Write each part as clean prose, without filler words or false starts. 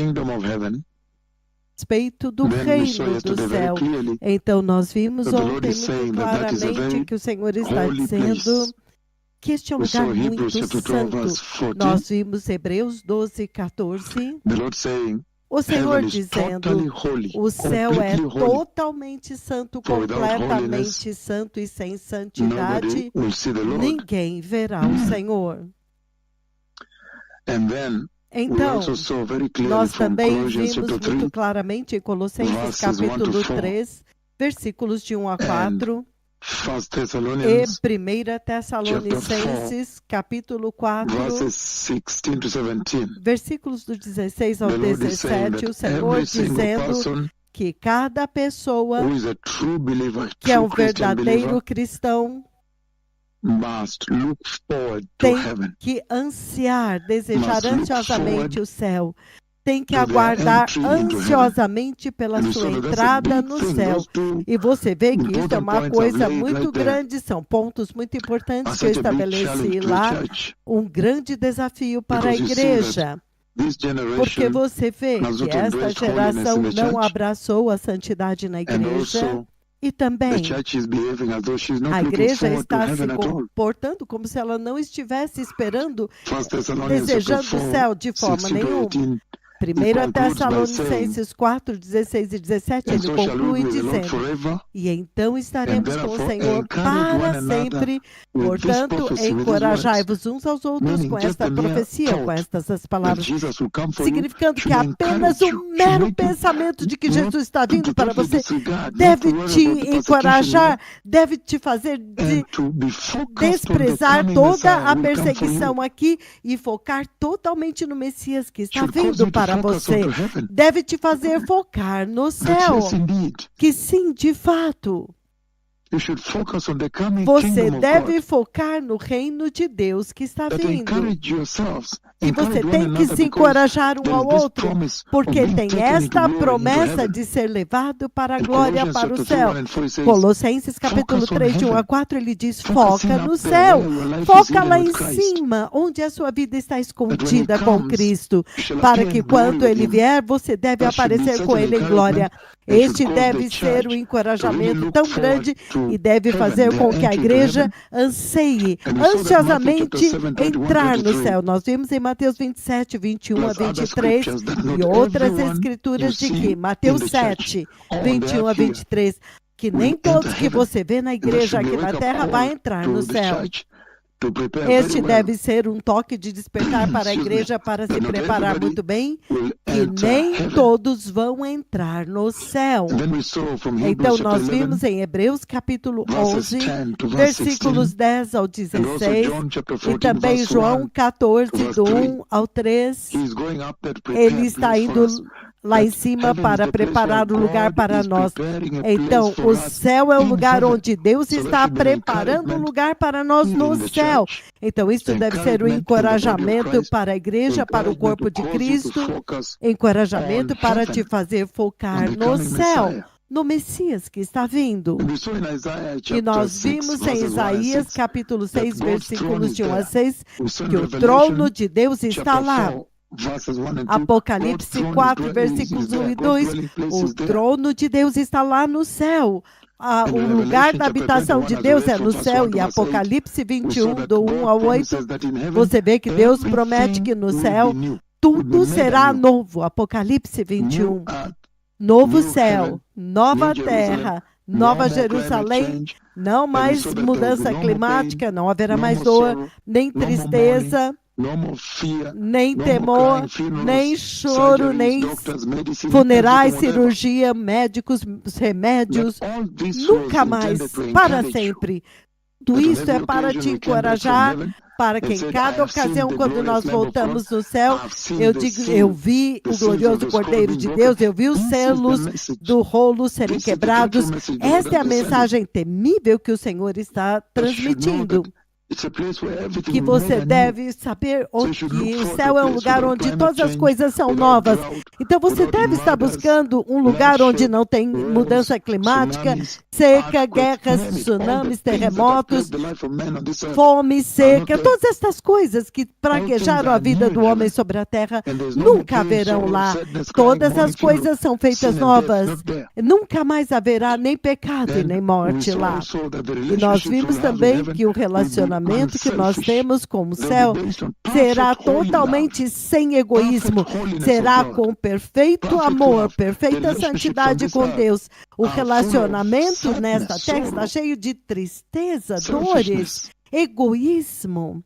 kingdom of heaven, respeito do then we reino saw do yesterday céu. very clearly Então, nós vimos that the Lord ontem is muito saying that is a claramente very que o Senhor está holy dizendo place. que este é um We lugar saw Hebrews muito chapter 12 santo. verse 14. Nós vimos Hebreus 12, 14. The Lord saying, O Senhor heaven is totally dizendo, holy, o céu é completely holy. totalmente santo, For without holiness, completamente santo e sem nobody santidade, will see the Lord. ninguém verá o Senhor. And then we Então, also saw very clearly nós from também Colossians vimos chapter muito 3, claramente em Colossenses verses 1 capítulo to 4, 3, versículos de 1 a and 4, 1 e Thessalonians 1 Tessalonicenses capítulo 4, verses 16 to 17. versículos do 16 ao The Lord is saying 17, that o Senhor every single dizendo person que cada pessoa who is a true believer, que é true um Christian verdadeiro believer, cristão must look forward to tem heaven, que ansiar, desejar must look ansiosamente forward o céu, tem que to their aguardar entry into heaven. ansiosamente pela And we sua saw that that's a entrada big no thing. céu. Those two E você vê que isso é important uma points I've coisa laid muito right there grande, são pontos muito importantes are que eu such a big estabeleci challenge to the lá, church, um grande desafio para a because you see that igreja. this Porque generation você vê has que not esta embraced holiness geração in the não church, abraçou a santidade na and igreja also e the também church is behaving as though she's not a looking igreja forward to está se heaven at all. comportando como se ela não estivesse esperando, 1 Thessalonians chapter desejando o 4, céu de forma 16 to nenhuma. 18, 1 he concludes by saying, Tessalonicenses 4, 16 e 17, and ele so shall we conclui with the Lord dizendo, forever, e então and estaremos com o therefore Senhor encourage one para another sempre. with this Portanto, prophecy, with these words, encorajai-vos uns aos outros meaning com just esta the mere profecia, com thought estas that palavras, Jesus will come for you significando que should apenas encourage o you, should mero make you pensamento de que not Jesus está to vindo para totally você disregard, not deve to worry te about the persecution encorajar, here, deve te fazer and to be focused on the desprezar coming toda Messiah a who will come for you. perseguição aqui e focar totalmente no Messias que está Should cause vindo you to para focus on você. to heaven. Deve te fazer focar no That céu. yes, indeed, Que sim, de fato, you should focus on the coming você kingdom of deve God. focar no reino de Deus que está That vindo. encourage yourselves, Que você encourage one tem que another, se because encorajar um there is ao this outro, promise of porque being tem taken into esta glory, into promessa heaven. de ser levado para a In glória, Colossians para o chapter 2, céu. 1 and 4 it says, Colossenses capítulo focus on 3, de 1 a heaven. 4, ele diz, Focusing foca up no there céu, where your life is foca hidden lá with em Christ. cima, onde a sua vida está That when he escondida com comes, Cristo, you shall para appear que in glory quando with ele him. vier, você deve That should be aparecer such com an ele em encouragement glória. and should Este cause deve the ser um church to really encorajamento look tão forward grande to e deve heaven, fazer their com que a entry to igreja heaven. anseie And we saw that Matthew chapter ansiosamente 7, 21, entrar no 23, céu. Nós vimos em Mateus 27, 21 a plus other 23 scriptures that not e outras everyone you escrituras de see que in Mateus the church 7, or on the 21 a earth here 23, que will nem enter todos que heaven. você vê na And that igreja should be aqui a na wake-up terra vai call entrar no to the céu. church to prepare very Este well. deve ser um toque de despertar para a Excuse me. igreja para se That not preparar everybody muito bem, will que enter nem heaven. todos vão entrar no céu. And then we saw from Hebrews Então, chapter nós 11, vimos em Hebreus capítulo verses 11, 10 to verse versículos 16, 10 ao and also 16, John chapter e 14, também verse João 1 14, to verse do 3. 1 ao 3. He is going up that Ele prepared está place for indo us. lá em That cima heaven is para the place where preparar o lugar God para is nós. preparing a place Então, for o us céu é o in lugar heaven. onde Deus So there está should be an preparando um encouragement lugar para nós in no the céu. church, Então, isso deve ser um encouragement in the body of encorajamento Christ, para a igreja, para o encouragement corpo to de cause you to Cristo, focus encorajamento on para te heaven, fazer on focar the no coming céu, Messiah. no Messias que está vindo. And we saw in Isaiah E chapter nós 6, vimos em verses 1 and Isaías 6, capítulo that 6, God's throne versículos is de 1 a there. 6, We saw in que o trono Revelation de Deus está chapter lá. 4, verses 1 and 2, God's Apocalipse throne 4, is versículos 1 there. e God's 2, dwelling place o is there. trono de Deus está lá no céu. And O in lugar Revelation da chapter habitação 21, de as we Deus read é from no verse céu. 1 to E verse 8, Apocalipse we saw 21, that do 1 God ao 8, promises that in heaven você vê que Deus promete everything que no will céu be new, will be tudo made será anew. novo. Apocalipse New 21. earth, Novo new céu, heaven, nova New Jerusalem, terra, no nova more climate Jerusalém. change, Não and we mais saw that there will be mudança no more pain, climática, não haverá no mais more dor, sorrow, nem no more mourning, tristeza, no more fear, nem no more temor, crying funerals, nem choro, surgeries, nem doctors, medicine, funerais, everything, whatever. cirurgia, médicos, That remédios, all this was nunca intended mais, to para encourage you. sempre. Tudo That on isso é every para occasion te we came back from encorajar, heaven para and que em said, I cada have seen ocasião, the quando glorious nós Lamb of God, voltamos no I céu, have seen eu the digo, seal, eu vi the o seals of glorioso the scroll Cordeiro being de broken. Deus, eu vi os This is the selos message. do rolo serem This is the quebrados. dreadful message the Lord Esta é has a descended. mensagem temível que o Senhor está That should know transmitindo. that It's a place where everything que will você never deve saber So you should que look o for céu the é um place lugar without onde climate todas as change, coisas são without novas. drought, Então você without deve estar murders, buscando um lugar onde bloodshed, não tem mudança wars, climática, tsunamis, seca, earthquakes, guerras, name it, all the tsunamis, things that have terremotos, plagued the life of man on this earth fome, are not seca, there. todas estas coisas que All things praguejaram a are vida new do in homem heaven. sobre a terra, And there's no more nunca pain, haverão sorrow, lá. sadness, crying, Todas mourning, as funeral, coisas são feitas sin and death, novas. not there. Nunca mais haverá nem pecado e And nem we morte saw lá. also that the E nós relationships vimos we have in também heaven que o will be relacionamento que nós unselfish. temos com o They'll céu be based on será perfect holy love, totalmente sem egoísmo, perfect holiness of será God, com perfeito perfect amor, love. The perfeita relationships on santidade this com earth Deus. O are full of relacionamento nesta sadness, terra está sorrow, cheio de tristeza, dores, selfishness. egoísmo.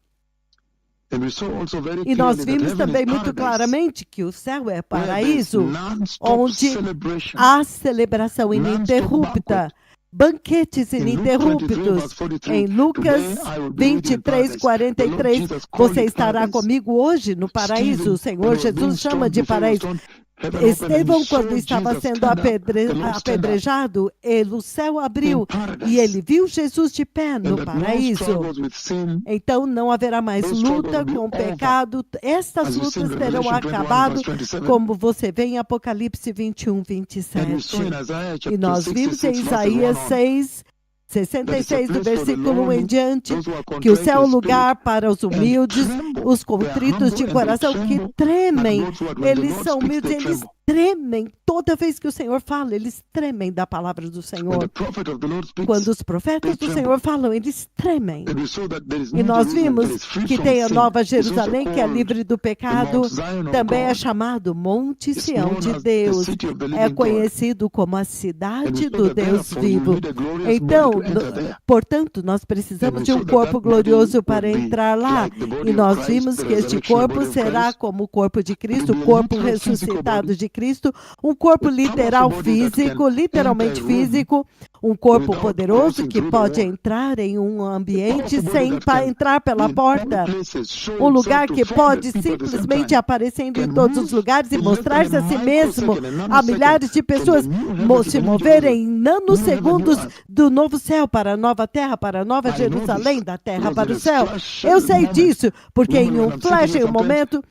And we saw also very E nós clearly that vimos heaven também is muito paradise, claramente que o céu é where there's paraíso, non-stop onde celebration, há celebração non-stop ininterrupta, banquet. banquetes In Luke 23, ininterruptos. verse 43, Em Lucas today I will be with you in 23, paradise. The Lord 43, Jesus called você it estará paradise. comigo hoje no paraíso. Stephen, O when Senhor he was being Jesus chama stoned, de before he was paraíso. stoned, heaven opened and he Estevão, saw quando estava Jesus sendo stand up, the Lord stand up apedrejado, o céu in abriu e paradise. ele viu Jesus de pé And no that no paraíso. struggles with sin, Então não haverá mais those struggles luta will be com o over, pecado. Estas as we see lutas in terão Revelation 21, acabado, verse 27. como você vê em Apocalipse 21, And we saw 27. in Isaiah E chapter nós vimos em 66, verses 1 Isaías on, 6, that it's a 66, do place for the versículo 1 em lowly, diante, those who are que o contrite céu é in um spirit, lugar para os and humildes, tremble. os They are contritos de humble and they coração que tremble like tremem. those who are, when the Eles Lord são speaks, humildes, they eles tremble. tremem. Toda vez que o Senhor fala, eles tremem da palavra do When the Senhor. prophet of the Lord Quando speaks, os profetas they do tremble. Senhor falam, eles tremem. And we saw that there is E New nós Jerusalem that vimos is free que from tem a sin. Nova It's also Jerusalém, que é called livre do the pecado, Mount Zion of também é God. chamado Monte It's Sião known de as the Deus. city of the É living God. conhecido como a And we cidade saw do that Deus therefore you vivo. need a glorious body Então, to enter there. portanto, nós And precisamos we de saw um that corpo that body glorioso para would be entrar lá. like the body E of nós Christ, vimos the que este resurrectional corpo body of será Christ. como o corpo de It Cristo, will o be a corpo literal physical ressuscitado body, de Cristo, um corpo a powerful literal body that can físico, enter literalmente a room físico, um corpo without poderoso crossing que through the pode wall. entrar em um A ambiente powerful body sem that can entrar be pela in all porta. places, show Um itself lugar to que 400 pode people at the same simplesmente time, aparecendo em can todos os move lugares e in less than mostrar-se a a si mesmo microsecond, a a nanosecond, milhares de from the pessoas new heaven to se the new moverem Jerusalem, em new heaven, new nanosegundos earth. do novo céu para a nova terra, para a nova I know Jerusalém, this da terra because para in o a céu. flash Eu sei moment, disso, porque normally em when um I'm sitting flash, here em um sometimes, momento,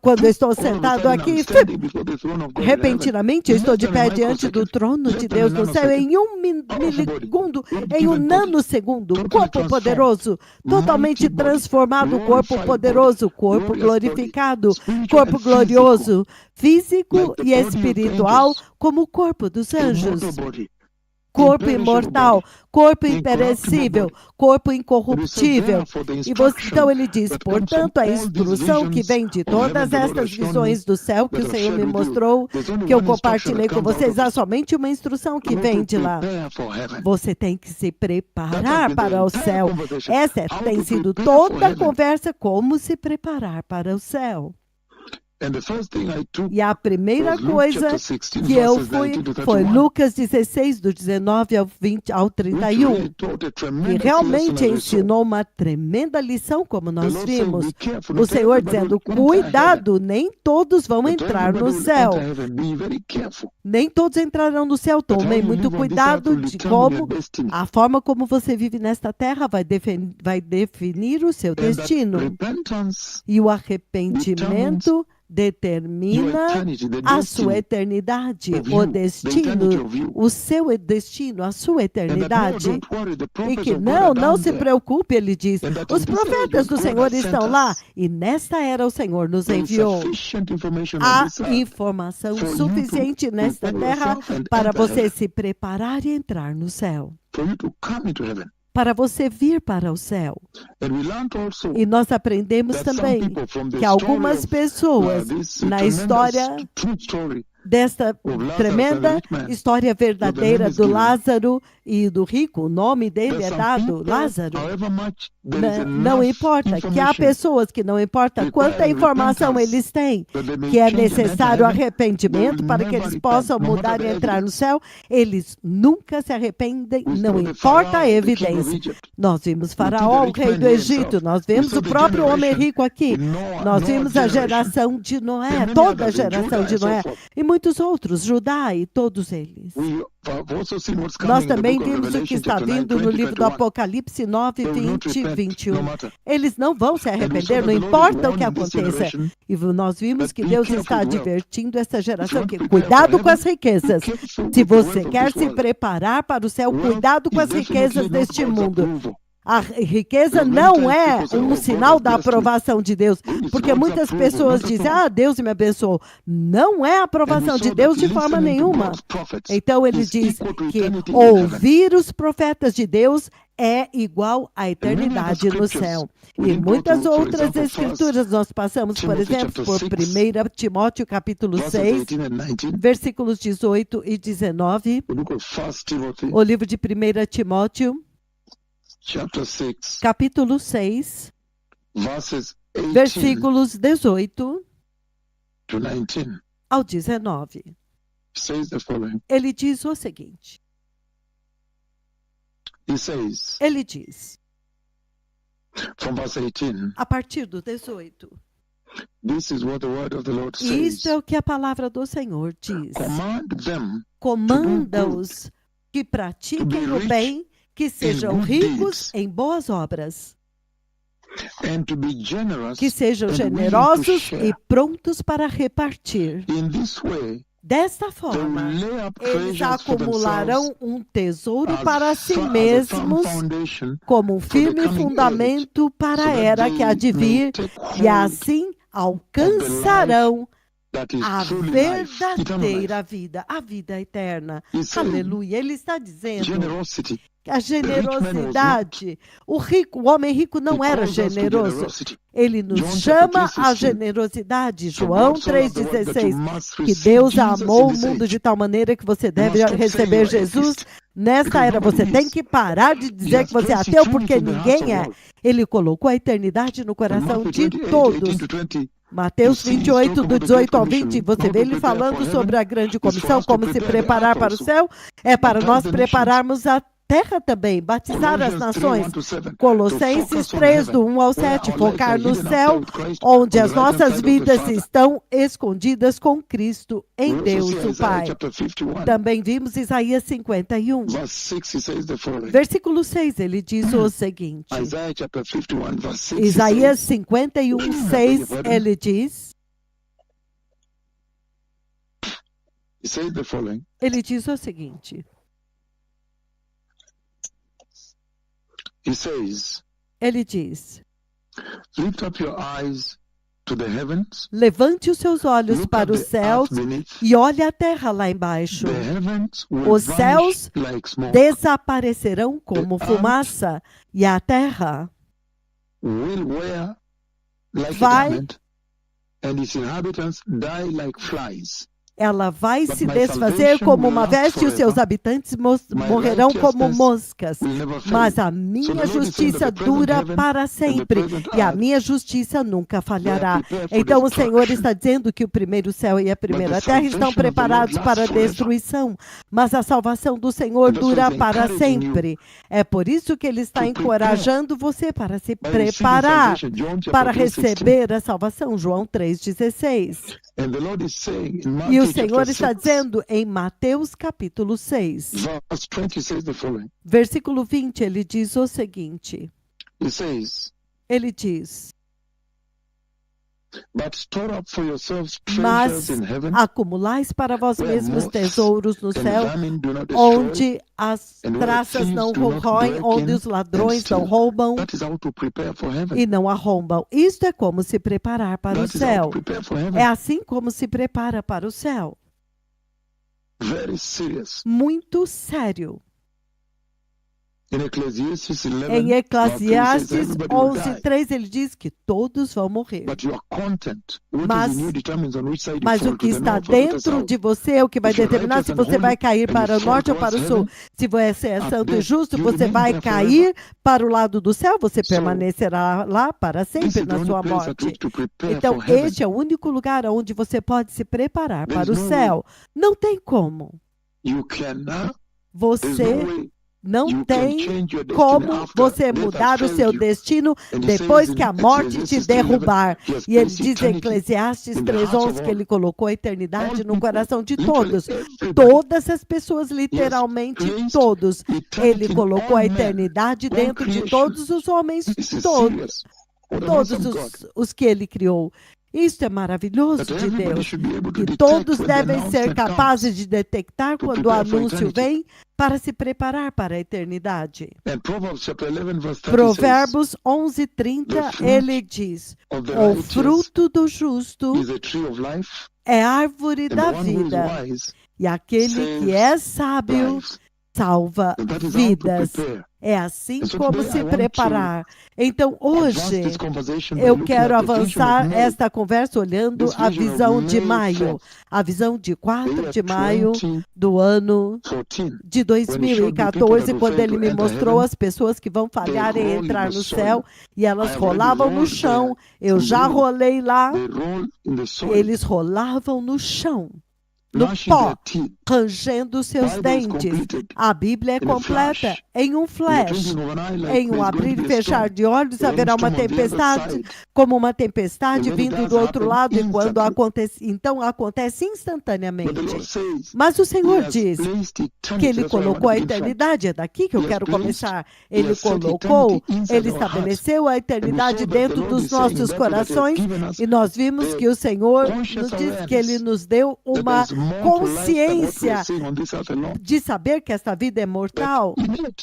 quando eu estou all of a sentado sudden I'm aqui, standing before the throne of God in heaven. repentinamente eu In estou less de than a pé diante do microsecond, trono less de than a Deus no céu, nanosecond, em um powerful body, milisegundo, God em um given body, nanosegundo, um totally corpo transformed, poderoso, totalmente mighty body, transformado, corpo glorified body, poderoso, corpo glorious body, glorificado, spiritual corpo and physical, glorioso, físico like the e body of espiritual, angels, como o corpo dos immortal anjos. body, Corpo imperishable imortal, body, corpo incorruptible imperecível, body. corpo And we said incorruptível. therefore the E você, então instruction ele diz, that comes from portanto, a all these instrução que visions vem de of heaven todas the Lord estas has shown me visões do céu que that o I've Senhor shared me with you, mostrou, there's only que eu one instruction compartilhei that com comes out vocês, of há it. somente uma instrução que You vem need to de lá. prepare for heaven. Você tem que se That has preparar been the para o entire céu. conversation. Essa How tem to sido prepare for toda a heaven. conversa, como se preparar para o céu. And the first thing I took E a primeira was Luke coisa chapter 16, que eu verses fui 19 to foi 31. Lucas 16, do 19 ao 20, ao Which 31. really taught a E tremendous lesson realmente as we saw. ensinou uma tremenda lição, como The nós Lord saying, vimos. be careful, O not Senhor everybody dizendo, will enter heaven. cuidado, nem todos vão Not entrar everybody no will céu. enter heaven. Be very careful. Nem todos entrarão no céu. That how Tomem you muito live on this earth cuidado will de determine your como destiny. a forma como você vive nesta terra vai definir o seu And that destino. repentance E o determines arrependimento your determina eternity, the a sua destiny eternidade, of o you, the eternity destino, of you. o seu destino, a sua And that no, eternidade. don't worry, the E prophets que of God are não down se there. preocupe, ele diz. And that Os in this age profetas do God Senhor has sent estão lá us. e nesta era o Senhor nos There is enviou. sufficient information on Há this earth informação for you suficiente to nesta prepare terra yourself and para enter você heaven. se preparar e entrar no céu, For you to come into heaven. para você vir para o céu. And we learned also E nós aprendemos that some também people from the que story algumas of pessoas, this na tremendous história true story desta of Lazarus and the tremenda rich man, história verdadeira name is do given. Lázaro e do rico, o nome dele There's é some dado, people, Lázaro. however much there is Não enough importa, que há information pessoas que não importa quanta requiring informação repentance eles têm, that they may que é change and enter necessário heaven, they arrependimento will para que never eles repent, possam no mudar matter e the entrar no evidence. céu, eles nunca se arrependem, We não saw the importa a Pharaoh, the king of evidência. Egypt. Nós vimos We see Faraó, the o rich rei man do here Egito, himself. nós We vemos saw o the próprio homem generation rico aqui, in nós Noah's vimos a generation. geração de And Noé, many toda a others in geração Judah de and so Noé, forth. e muitos muitos outros, Judá e todos eles. We have also seen what's Nós coming in the também book of vimos o que Revelation, está chapter 9, vindo no 20, livro do 21. Apocalipse 9, They will not 20 e repent, 21. no matter. Eles não vão se And we saw arrepender, that não the Lord is importa o que warning this aconteça. generation E nós vimos that que be Deus careful está with wealth. advertindo essa If you geração want que to prepare for cuidado com as heaven, be riquezas. careful Se with the você wealth of quer this se world. preparar para o céu, Wealth cuidado com is as riquezas definitely not deste God's mundo. approval. A riqueza Many não times é people say, um "Oh, God sinal has da blessed me." aprovação de Deus, It's porque God's muitas approval, pessoas not at dizem, all. Deus me abençoou. Não é a And we aprovação de saw Deus that de forma listening to nenhuma. God's prophets Então ele is diz equal to que eternity in heaven. ouvir os profetas de Deus é igual à And many other eternidade no scriptures céu. we E didn't go muitas through, for outras example, escrituras nós passamos, por Timothy exemplo, chapter por 6, 1 Timóteo capítulo verses 6, 18 and 19, versículos 18 e 19, the book of 1 Timothy o livro de 1 Timóteo, chapter 6, capítulo 6, verses 18 versículos 18 to 19, ao 19. says the following. Ele diz o seguinte, Ele diz, from verse 18, a partir do 18, this is what the word of the Lord e says. isto é o que a palavra do Senhor diz. Command them Comanda-os que pratiquem o bem, que sejam good ricos deeds, em boas obras, and to be generous que sejam and willing to generosos share. e prontos para repartir. In this way, Desta they forma, will lay up eles treasures for acumularão themselves um tesouro as para fa- si as a firm mesmos, foundation, como um the firme coming fundamento para so a that era que há de they may vir, take e hold assim alcançarão that is a truly life, eternal life. verdadeira vida, a vida eterna. He said, Aleluia. Ele está dizendo generosity. que a generosidade, o homem rico não He era calls us to generoso. generosity. Ele nos John chama chapter a 3:16. generosidade. For João God so loved the world that you 3,16. must Que receive Deus Jesus amou in o this mundo age. de tal maneira que você deve must stop saying receber you're Jesus. atheist, Nesta because era, nobody você tem is. que parar de He dizer has que você é placed ateu, eternity porque in the hearts ninguém of é. all. Ele colocou a eternidade no In coração Matthew de 28, todos. 18 to 20, Mateus you see, 28, talk do about the Great 18 ao 20, Commission. você How vê to ele prepare falando for sobre heaven a grande is for comissão, us to como se prepare the preparar earth para o also. céu, é para Baptize nós the nations. prepararmos a terra também, batizar as Colossians 3, nações. 1 to 7, to Colossenses focus on 3, do heaven, 1 ao where 7, our lives focar are no hidden up there céu, with Christ onde on as the right hand nossas side of the vidas Father. estão escondidas com Cristo We em also Deus, see o Isaiah Pai. chapter 51, Também vimos Isaías 51. verse 6, he says the following. Versículo 6, ele diz o seguinte. Isaiah chapter 51, verse 6, he Isaías says, 51, 6, ele diz, the following. ele diz o seguinte. He says, Ele diz, lift up your eyes to the heavens, levante os seus olhos look para at os the céus earth beneath. e olhe a terra lá embaixo. The heavens will Os vanish céus like smoke. desaparecerão como The fumaça e a terra Will wear like vai- a garment, and its inhabitants die like flies. ela vai But se my desfazer salvation como will uma last veste e os seus forever. habitantes My morrerão como righteousness moscas. will never fail. Mas a So the minha Lord is saying justiça that the present dura heaven para and the sempre present e a earth, minha justiça nunca falhará. prepared for Então o Senhor destruction. está dizendo que o primeiro céu e a primeira the terra estão salvation of the Lord preparados lasts para a forever. destruição, mas a salvação do Senhor And that's why dura he's para encouraging you sempre. É por isso que Ele está to prepare encorajando você para se by receiving preparar salvation. John chapter para 3:16. receber a salvação. João 3,16. And the Lord is saying in E o Matthew Senhor chapter está 6, dizendo em Mateus capítulo 6, verse 20 says the following. versículo 20, ele diz o seguinte. He says, Ele diz, but store up for yourselves mas treasures in heaven, acumulais para vós where mesmos moth tesouros no and céu, vermin do not destroy. onde as and where traças thieves não do not roem, break onde in os ladrões and não steal. roubam That is how to prepare for heaven. e não arrombam. Isto é como se preparar para o That is how céu. to prepare for heaven. É assim como se prepara para o céu. Very serious. Muito sério. In Ecclesiastes 11, Em Eclesiastes everybody will die. 11:3 ele diz que todos vão morrer. But you are content. What Mas- is in you determines on which side you Mas fall, o que to the está north or to the dentro south. de você é o que vai If you're determinar se righteous and você vai holy cair and para you o fall norte ou para o towards sul. heaven, Se você é at santo e death, justo, you você remain vai there cair para o lado do céu, você So, permanecerá lá para This sempre is the na only sua place at morte. which to prepare Então, for heaven. este é o único lugar onde você pode se preparar There para is o no céu. Não tem como. You cannot. There's Você no way Não You can tem change your destiny como after você death has mudar o failed seu you. destino And he depois says que a in morte te Ecclesiastes 3:11, derrubar. he has E ele placed diz em eternity Eclesiastes in the hearts of 3:11 que all. ele colocou a eternidade All no people, coração de literally todos. everybody. Todas as pessoas, He has literalmente placed todos. Ele eternity in colocou all a men, eternidade all dentro de creation. todos os homens, This is todos, serious. What an todos awesome God. os que ele criou. Isso é That maravilhoso de everybody Deus. should be able to E detect todos when the devem ser announcement comes capazes de detectar to quando o prepare for anúncio eternity. vem para se preparar para a eternidade. And Proverbs chapter 11 verse 30 says, Provérbios 11:30, The fruit ele diz: of the o righteous fruto do justo is a tree of life, é árvore and the da one who is vida, wise e aquele que é sábio lives. salva And that is how to vidas. prepare. É assim And so como today I se want to preparar. Então, advance hoje, this conversation by eu looking quero at the vision of avançar May, esta conversa olhando this a vision of visão de May maio, 4th, a visão de the 4 year de maio do ano 2014, de when he showed me people that 2014, will quando fail ele to me enter mostrou heaven, as pessoas que vão they falhar em roll in entrar the no soil. céu e I elas have already rolavam no rolled there chão. Eu from já you. rolei lá, They roll in the soil, eles rolavam no chão, no gnashing pó, their teeth. rangendo seus Bible is dentes. completed A Bíblia é in a completa flash. em um In the flash. twinkling of an eye, like Em um there's going abrir to e be a fechar storm. de olhos, The haverá uma rainstorm on the other tempestade, side. como uma tempestade And when it vindo does do outro happen lado, e quando instantly, acontece, então acontece but the instantaneamente. Lord says Mas o He Senhor has diz placed que eternity. Ele That's why I want colocou to a begin from. eternidade, é daqui que eu He has quero placed, começar. He Ele has set colocou, eternity inside Ele our hearts. estabeleceu a And we eternidade saw that the dentro Lord dos is saying in nossos that that He has corações, given us e nós vimos the que o Senhor conscious nos diz que Ele awareness nos deu that uma there's more to life than what we are consciência seeing on this earth alone. de saber que esta vida é That mortal.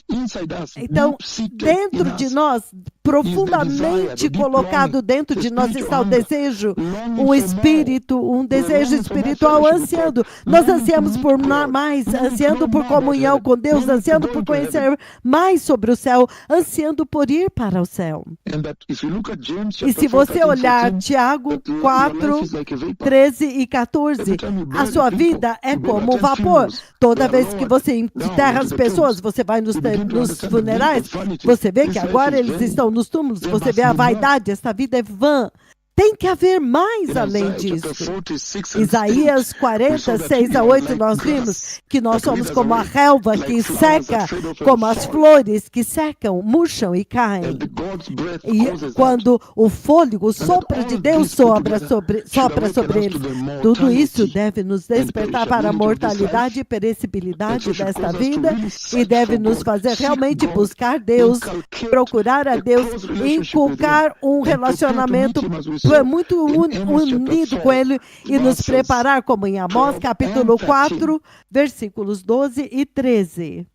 inside us, Então, deep seated dentro in de us, nós, is the desire, profundamente the deep colocado longing, dentro the de nós spiritual está o hunger, desejo, longing um for more. espírito, um We're desejo longing for more espiritual fellowship with God, ansiando. Nós longing to ansiamos meet por God, mais, longing to ansiando know por more about comunhão heaven, com Deus, longing to ansiando go por into heaven. conhecer mais sobre o céu, ansiando por ir para o céu. And that if you look at James E chapter se 4, você 13, olhar 14, Tiago that your 4, life is like a vapor. 13 e Every 14, time you a bury sua people, vida é you go to como um attend vapor. funerals, they Toda are vez que lowered você down enterra into as the pessoas, tombs. você vai nos You begin to nos understand the meaning funerais, of vanity. você vê This que life agora is eles vain. estão nos túmulos, There você must vê a be more. vaidade, esta vida é vã. Tem que haver mais In além Isaiah chapter disso. 46 and 8, Isaías we saw 40, that 6 we a are 8, like nós vimos grass que nós that somos withers como a away, relva like que flowers seca, afraid of como as fall. flores que secam, murcham e And caem. the God's breath E causes that. quando o fôlego, o And that sopro de all Deus this put sopra together sobre, should sopra awaken sobre us to eles, the tudo isso mortality deve nos and despertar para a perishability of this mortalidade life. e And perecibilidade so should desta cause us to vida really e search deve for nos God, fazer seek realmente God, buscar Deus, inculcate procurar a a Deus, close relationship with Him, inculcar um and prepare to relacionamento meet Him as we saw muito in Amos chapter unido com 4, Ele e nos verses preparar, como em Amós 12 capítulo and 13. 4, versículos 12 e 13.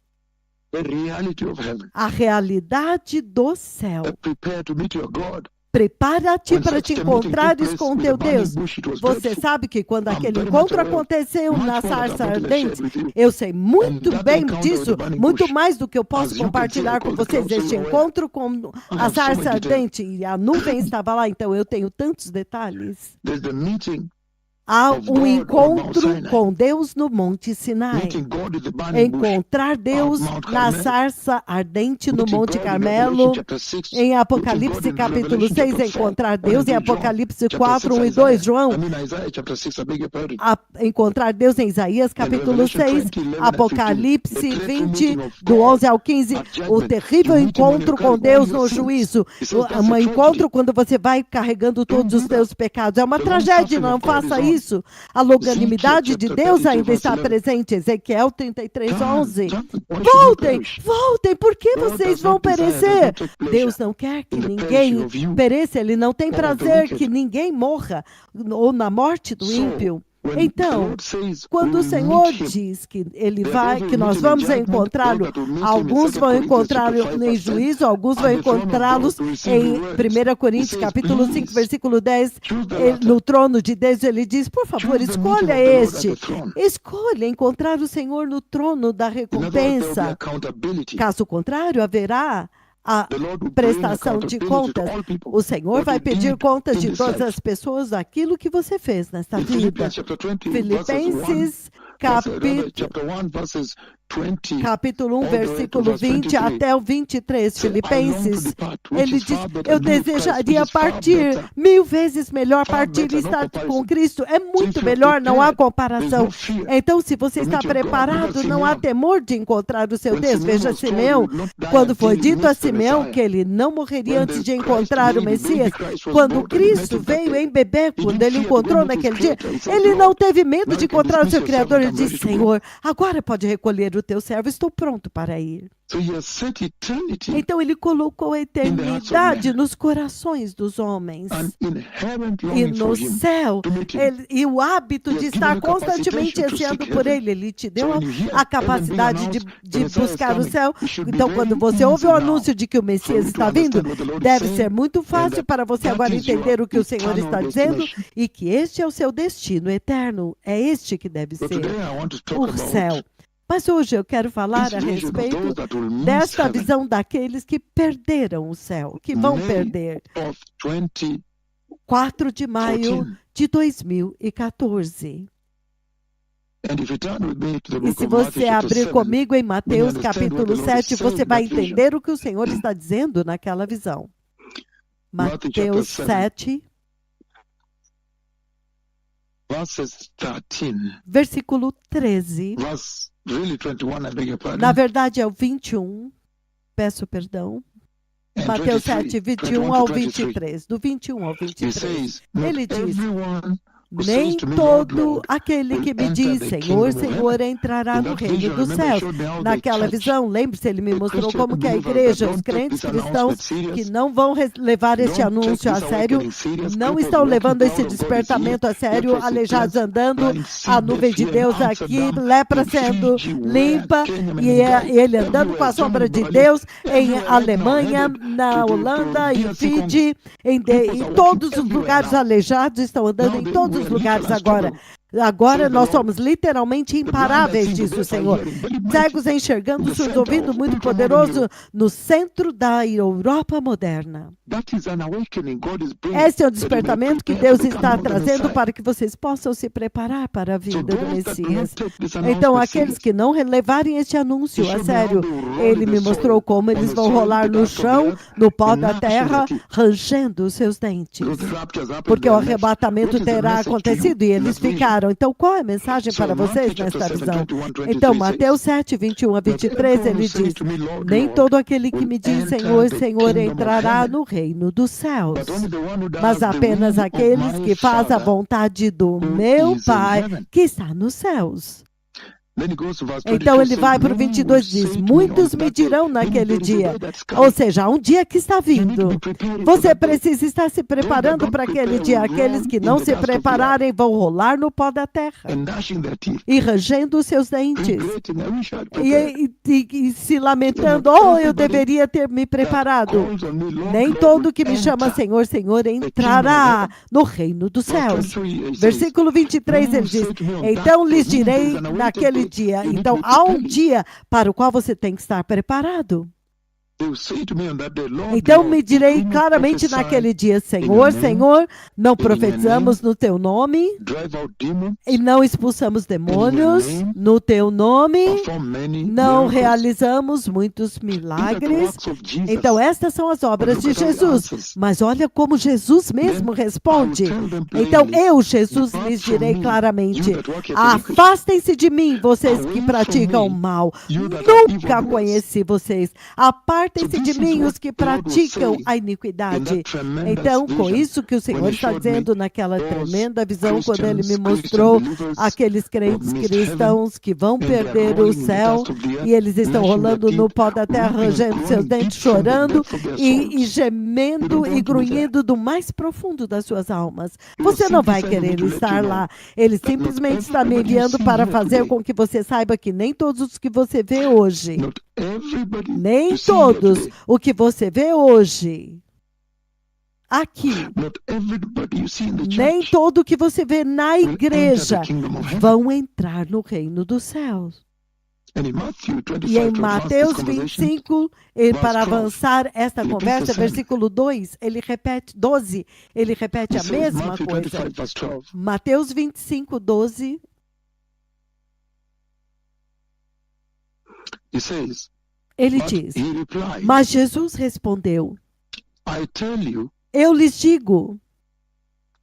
The reality of heaven. A realidade do céu. That prepare to meet your God. Prepara-te When para such te a meeting took encontrares place com with the teu burning Deus. bush, it was Você dreadful. sabe que quando I'm aquele very much encontro aware, aconteceu much na more that I'm sarça able to share ardente, with you. eu sei And muito that bem encounter with disso, the burning muito bush, mais do que eu posso as you can see, I compartilhar com call the vocês. cloud Este so aware. encontro com I a have so sarça many details. ardente e a nuvem estava lá, então eu tenho tantos detalhes. There's the meeting Há of um God on Mount encontro Sinai. com Deus no Monte Sinai. Meeting God with the burning bush Encontrar of Deus Mount na Carmel. sarça ardente no Meeting Monte God in Revelation Carmelo. chapter 6. Em Meeting Apocalipse God in capítulo Revelation 6, chapter 4. encontrar When Deus. Em I read John Apocalipse chapter 4, 6 1 e 2, Isaiah. João. I mean Isaiah chapter 6, I beg your pardon. Encontrar Deus em Isaías And capítulo Revelation 6, 20, 11 and 15. Apocalipse The dreadful 20, meeting of do God 11 ao 15, at o judgment. terrível You meet him when encontro you com carry all Deus your no sins. juízo. He says that's Um a encontro tragedy. quando você vai carregando todos Don't os do teus that. pecados. É uma The tragédia, long-suffering não of God is faça on. isso. A Ezekiel longanimidade de chapter Deus 32 ainda verse está 11. presente. Ezequiel 33, Turn, 11. turn. Why should you Voltem, perish? voltem, por que God vocês does vão not desire, does perecer? not take pleasure Deus não quer que in the perishing ninguém of you pereça, Ele não tem or of the prazer wicked. que ninguém morra, ou na morte do So, ímpio. when the Então, Lord says we quando o will Senhor meet him, diz que ele there vai, those que who nós meet him in vamos judgment, those encontrá-lo, that will meet him in alguns 2 vão Corinthians encontrá-lo chapter 5 em verse 10, juízo, alguns vão at the throne of encontrá-los God to receive em the words. 1 He Coríntios says, capítulo 5, please versículo 10, choose the latter. no trono de Deus, ele diz, por favor, Choose the meeting escolha of the Lord at este, the throne. escolha encontrar o Senhor no trono da In other words, there will be recompensa. accountability. Caso contrário, haverá a The Lord will bring prestação de accountability to contas. all people. O Senhor What vai you pedir did contas in de this todas life. as pessoas daquilo que você fez nesta In vida. Philippians chapter 20 verses 1, Filipenses chapter 1 capítulo verses 20, capítulo 1, all the way to versículo verse 20 23. até o 23, Say, I long to Filipenses, depart, which ele is diz, far better, eu and be with Christ, which desejaria is far partir better, 1000 vezes melhor, far partir e better, no estar com comparison. Cristo. É So if muito you are melhor, não há prepared, there's comparação. no fear Então, se você to está meet your God. Look at preparado, não há Simeon. temor de encontrar o seu When Deus. Simeon Veja was told he Simeão, would not die quando foi until he dito a meets the Simeão Messiah, que ele não morreria when antes the de Christ encontrar o baby Messias, Christ was quando born and he met Cristo him veio Bethlehem, em bebê, he quando didn't ele fear to go encontrou meet his naquele dia, creator. He says, ele não Lord, teve medo now de you can encontrar o dismiss seu your Criador. servant, Ele I'm disse, ready to go. Senhor, agora pode recolher o teu servo, estou pronto para ir. So he has set eternity Então ele colocou a in the hearts of eternidade men, nos corações dos homens. an inherent E longing no for him, céu, to meet him. e o hábito He de has given estar you constantemente capacitation to ansiando seek por heaven. ele. Ele te So deu when you hear a heaven being capacidade announced, de the Messiah is buscar o coming, céu. it should be Então, very quando você ouve easy o now anúncio de que o for Messias you to está vindo, understand what the Lord is deve saying, ser muito and fácil that para você that agora is your entender o que o Senhor eternal está dizendo destination. e que este é o seu destino eterno. É este que deve But ser today I want to talk o about céu. Mas hoje eu quero falar this a vision of respeito those that will miss desta heaven. visão daqueles que perderam o céu, que vão May perder. of 2014. 4 de maio de 2014. And if you turn with me to the E book se of Matthew você chapter abrir 7, comigo em when you Mateus understand what the capítulo Lord is 7, saying você in vai that vision. entender o que o Senhor está dizendo naquela visão. Matthew chapter Mateus 7, 7, verses 13, versículo 13. verse really 21, I beg your pardon, Na verdade é o 21, peço perdão. and Mateus 23, 7, 21 21 ao to 23. 23. Do 21 ao He 23. says, not Ele diz, everyone who says nem to me, Lord, todo Lord, aquele will que me enter diz, the Senhor, kingdom of Senhor, heaven. entrará In no that reino vision, dos remember, he céus. showed me how the Naquela church, visão, lembre-se, ele me the mostrou Christian como que a believers that igreja, os don't take crentes this cristãos announcement que serious, não vão levar este don't take anúncio a this sério, awakening serious, não cripples estão walking, levando esse cloud of God is here, despertamento a sério, leprosy aleijados cleansed, andando, blind see, a nuvem deaf de hear, Deus in aqui, Amsterdam, lepra in sendo Fiji, where, limpa, Kenya, e Menengai, ele andando com everywhere, a sombra de Germany, Berlin, Deus em everywhere right now, Alemanha, headed na to Holanda, em DRC Congo. Fiji, em Cripples are walking todos os everywhere lugares now. aleijados estão andando Now em we todos os are lugares literal agora. unstoppable, Agora says the nós Lord. somos literalmente The blind are imparáveis seeing, the disso, deaf are Senhor. hearing, very mighty, Cegos in enxergando, the surdos center ouvindo, of muito ultra-modern poderoso, Europe. no centro da Europa moderna. That is an awakening God is bringing, Este é o that you may despertamento que prepare Deus for the está coming of the trazendo Messiah. para que vocês possam se preparar para a So vinda do those that do not Messias. take this Então, announcement aqueles serious, que não levarem este he anúncio a showed me how sério, they will roll ele in the me mostrou soil, como on eles the vão soil, rolar the no dust of the chão, earth, no pó and da gnashing their terra, teeth. rangendo os seus dentes. Because the rapture has happened, Porque they o are left. arrebatamento What is the terá message to you acontecido e in eles that vision? ficaram. Então, qual é a mensagem So para vocês Matthew chapter nesta 7, visão? 21, Então, 23 Mateus says, 7, 21 a not 23, everyone who ele says diz, to me, Lord, nem Lord, todo aquele que will me diz, enter Senhor, the Senhor, kingdom of entrará heaven, no reino dos céus. but only the one who Mas does the apenas will of aqueles my que fazem a Father vontade do who meu is in Pai heaven. que está nos céus. Then he goes to verse Então 22, ele says, vai para o many will 22 e diz, say to me on muitos me that day, dirão meaning naquele there is a dia. day that's Ou coming. seja, há um dia que está You need to be vindo. preparing for Você that day. precisa estar se Those that preparando don't para aquele prepare dia. will Aqueles roll que in não the se dust of the earth prepararem vão rolar no pó da terra and gnashing their teeth, e rangendo os seus dentes. regretting, I wish I had prepared. E se So lamentando, not oh, eu everybody deveria ter me that preparado. calls on me, Lord, Nem Lord, todo will que me chama enter Senhor, Senhor the kingdom of entrará heaven. no reino dos Verse céus. 23 it says, Versículo 23 many will ele diz, say to me on então that day, lhes meaning there is direi an awaited naquele day. dia. You need to Então be há um preparing. dia para o qual você tem que estar preparado. They will say to me on that day, Lord, Então Lord, me did we direi not claramente prophesy naquele dia, in your Senhor, name, Senhor, não in your name, profetizamos no teu nome drive out demons, e não expulsamos in your demônios name, no teu nome, perform many não miracles? realizamos muitos These are the milagres. works of Jesus. Então estas são as But obras look de at how he Jesus. answers. Mas olha como Jesus Then mesmo I will responde. tell them Então plainly, eu, Jesus, depart lhes from direi me, claramente, you that work at iniquity. afastem-se de mim, vocês que Away from praticam o me, mal. you that are Nunca evildoers. conheci vocês. So Apartem-se de this is mim what os que the Lord will praticam say a in iniquidade. that tremendous Então, com vision isso que o when Senhor he está showed me dizendo naquela those tremenda visão, quando Ele me Christian mostrou believers aqueles who crentes missed heaven cristãos que vão and they are perder o rolling in the céu dust of the earth, e eles estão gnashing their rolando no teeth, pó da terra, weeping and rangendo seus groaning deep dentes, from the chorando depths of their e souls. You gemendo don't e want to be there. grunhindo do mais profundo das suas almas. He was Você não simply vai sending me querer to let you estar know lá. Ele that not simplesmente está me everybody you enviando see para here fazer today, com que você saiba que nem todos os que você vê hoje, not everybody nem you see here todos today, o que você vê hoje, aqui, not everybody you see in the nem church todo o que você vê na will enter the igreja kingdom of heaven. vão entrar no reino dos céus. And in Matthew E em 25, to advance this Mateus conversation, 25, para 12, avançar esta ele conversa, repete versículo 2, ele repete, 12, ele repete he a says, mesma Matthew coisa. 25, verse 12, Mateus 25, 12, He says, Ele but diz, he replied, mas Jesus respondeu, I tell you, eu lhes digo,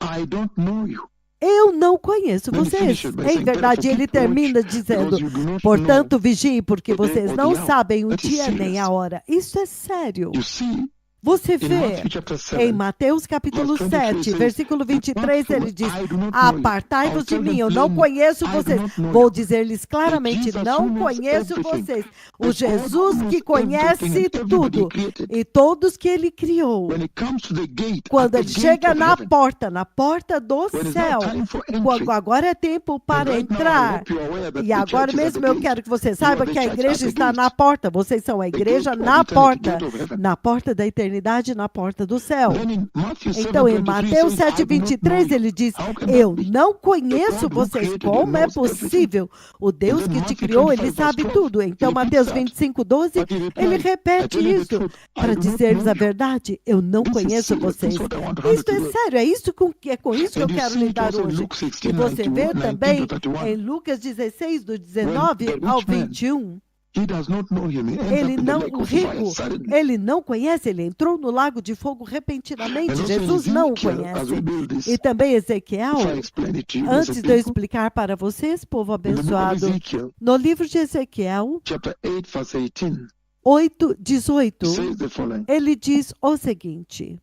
I don't know you. eu não conheço Then he vocês. finishes by Em saying, verdade, ele "Therefore, keep termina watch, dizendo, because you do not portanto, vigiem, porque the day vocês or não the hour." sabem o That is dia nem serious. a hora. Isso é sério. You see, Você in vê, Matthew chapter em 7, Mateus capítulo verse 23 7, says, versículo 23, "Depart from ele me, diz, I do not know you." apartai-vos I'll de tell mim, them eu não plainly, conheço I do vocês. not know Vou you. dizer-lhes claramente, Jesus não who knows conheço everything, vocês. O the God Jesus who que knows everything conhece and everybody tudo he created, e todos que ele criou. when it comes to the gate, Quando at the ele gate chega of na heaven, porta do when it's now céu, time for quando entry, agora é tempo and para right now I entrar, hope you are aware that e the agora church is at the mesmo eu gate. quero que você You are saiba the que a church at igreja the está gate. na porta, vocês são a The igreja gate of na eternity, porta, gate of heaven. na porta da eternidade, na porta do céu. Then in Matthew Então, em 7:23 Mateus says, I do not know 7:23, you. ele diz, How can eu that be? não The conheço God who vocês. created you Como é knows everything. possível? O Deus And then que te Matthew criou, ele 25 verse sabe 12, tudo. Então, he repeats Mateus that. 25:12, But he ele replied, I repete tell you the isso truth, I para do not dizer-lhes know a you. verdade. Eu não This is conheço serious. This vocês. is what I want to handle Isto é today. sério, é com isso que eu And you quero see it lidar also in hoje. Luke E 16, você vê 19 também to em 31. Lucas 16, do When 19 the ao rich man, 21, he does not know him. He ends ele up in the não, lake o of fire rico, suddenly. ele não conhece, ele entrou no lago de fogo And repentinamente. also in Jesus não o Ezekiel, as we conhece. build this, E também Ezequiel, if I explain it to you, antes blessed de eu people, explicar para vocês, povo in the book of abençoado, Ezekiel, no livro de Ezequiel chapter 8, verse 18, 8:18, says the following. ele diz o seguinte.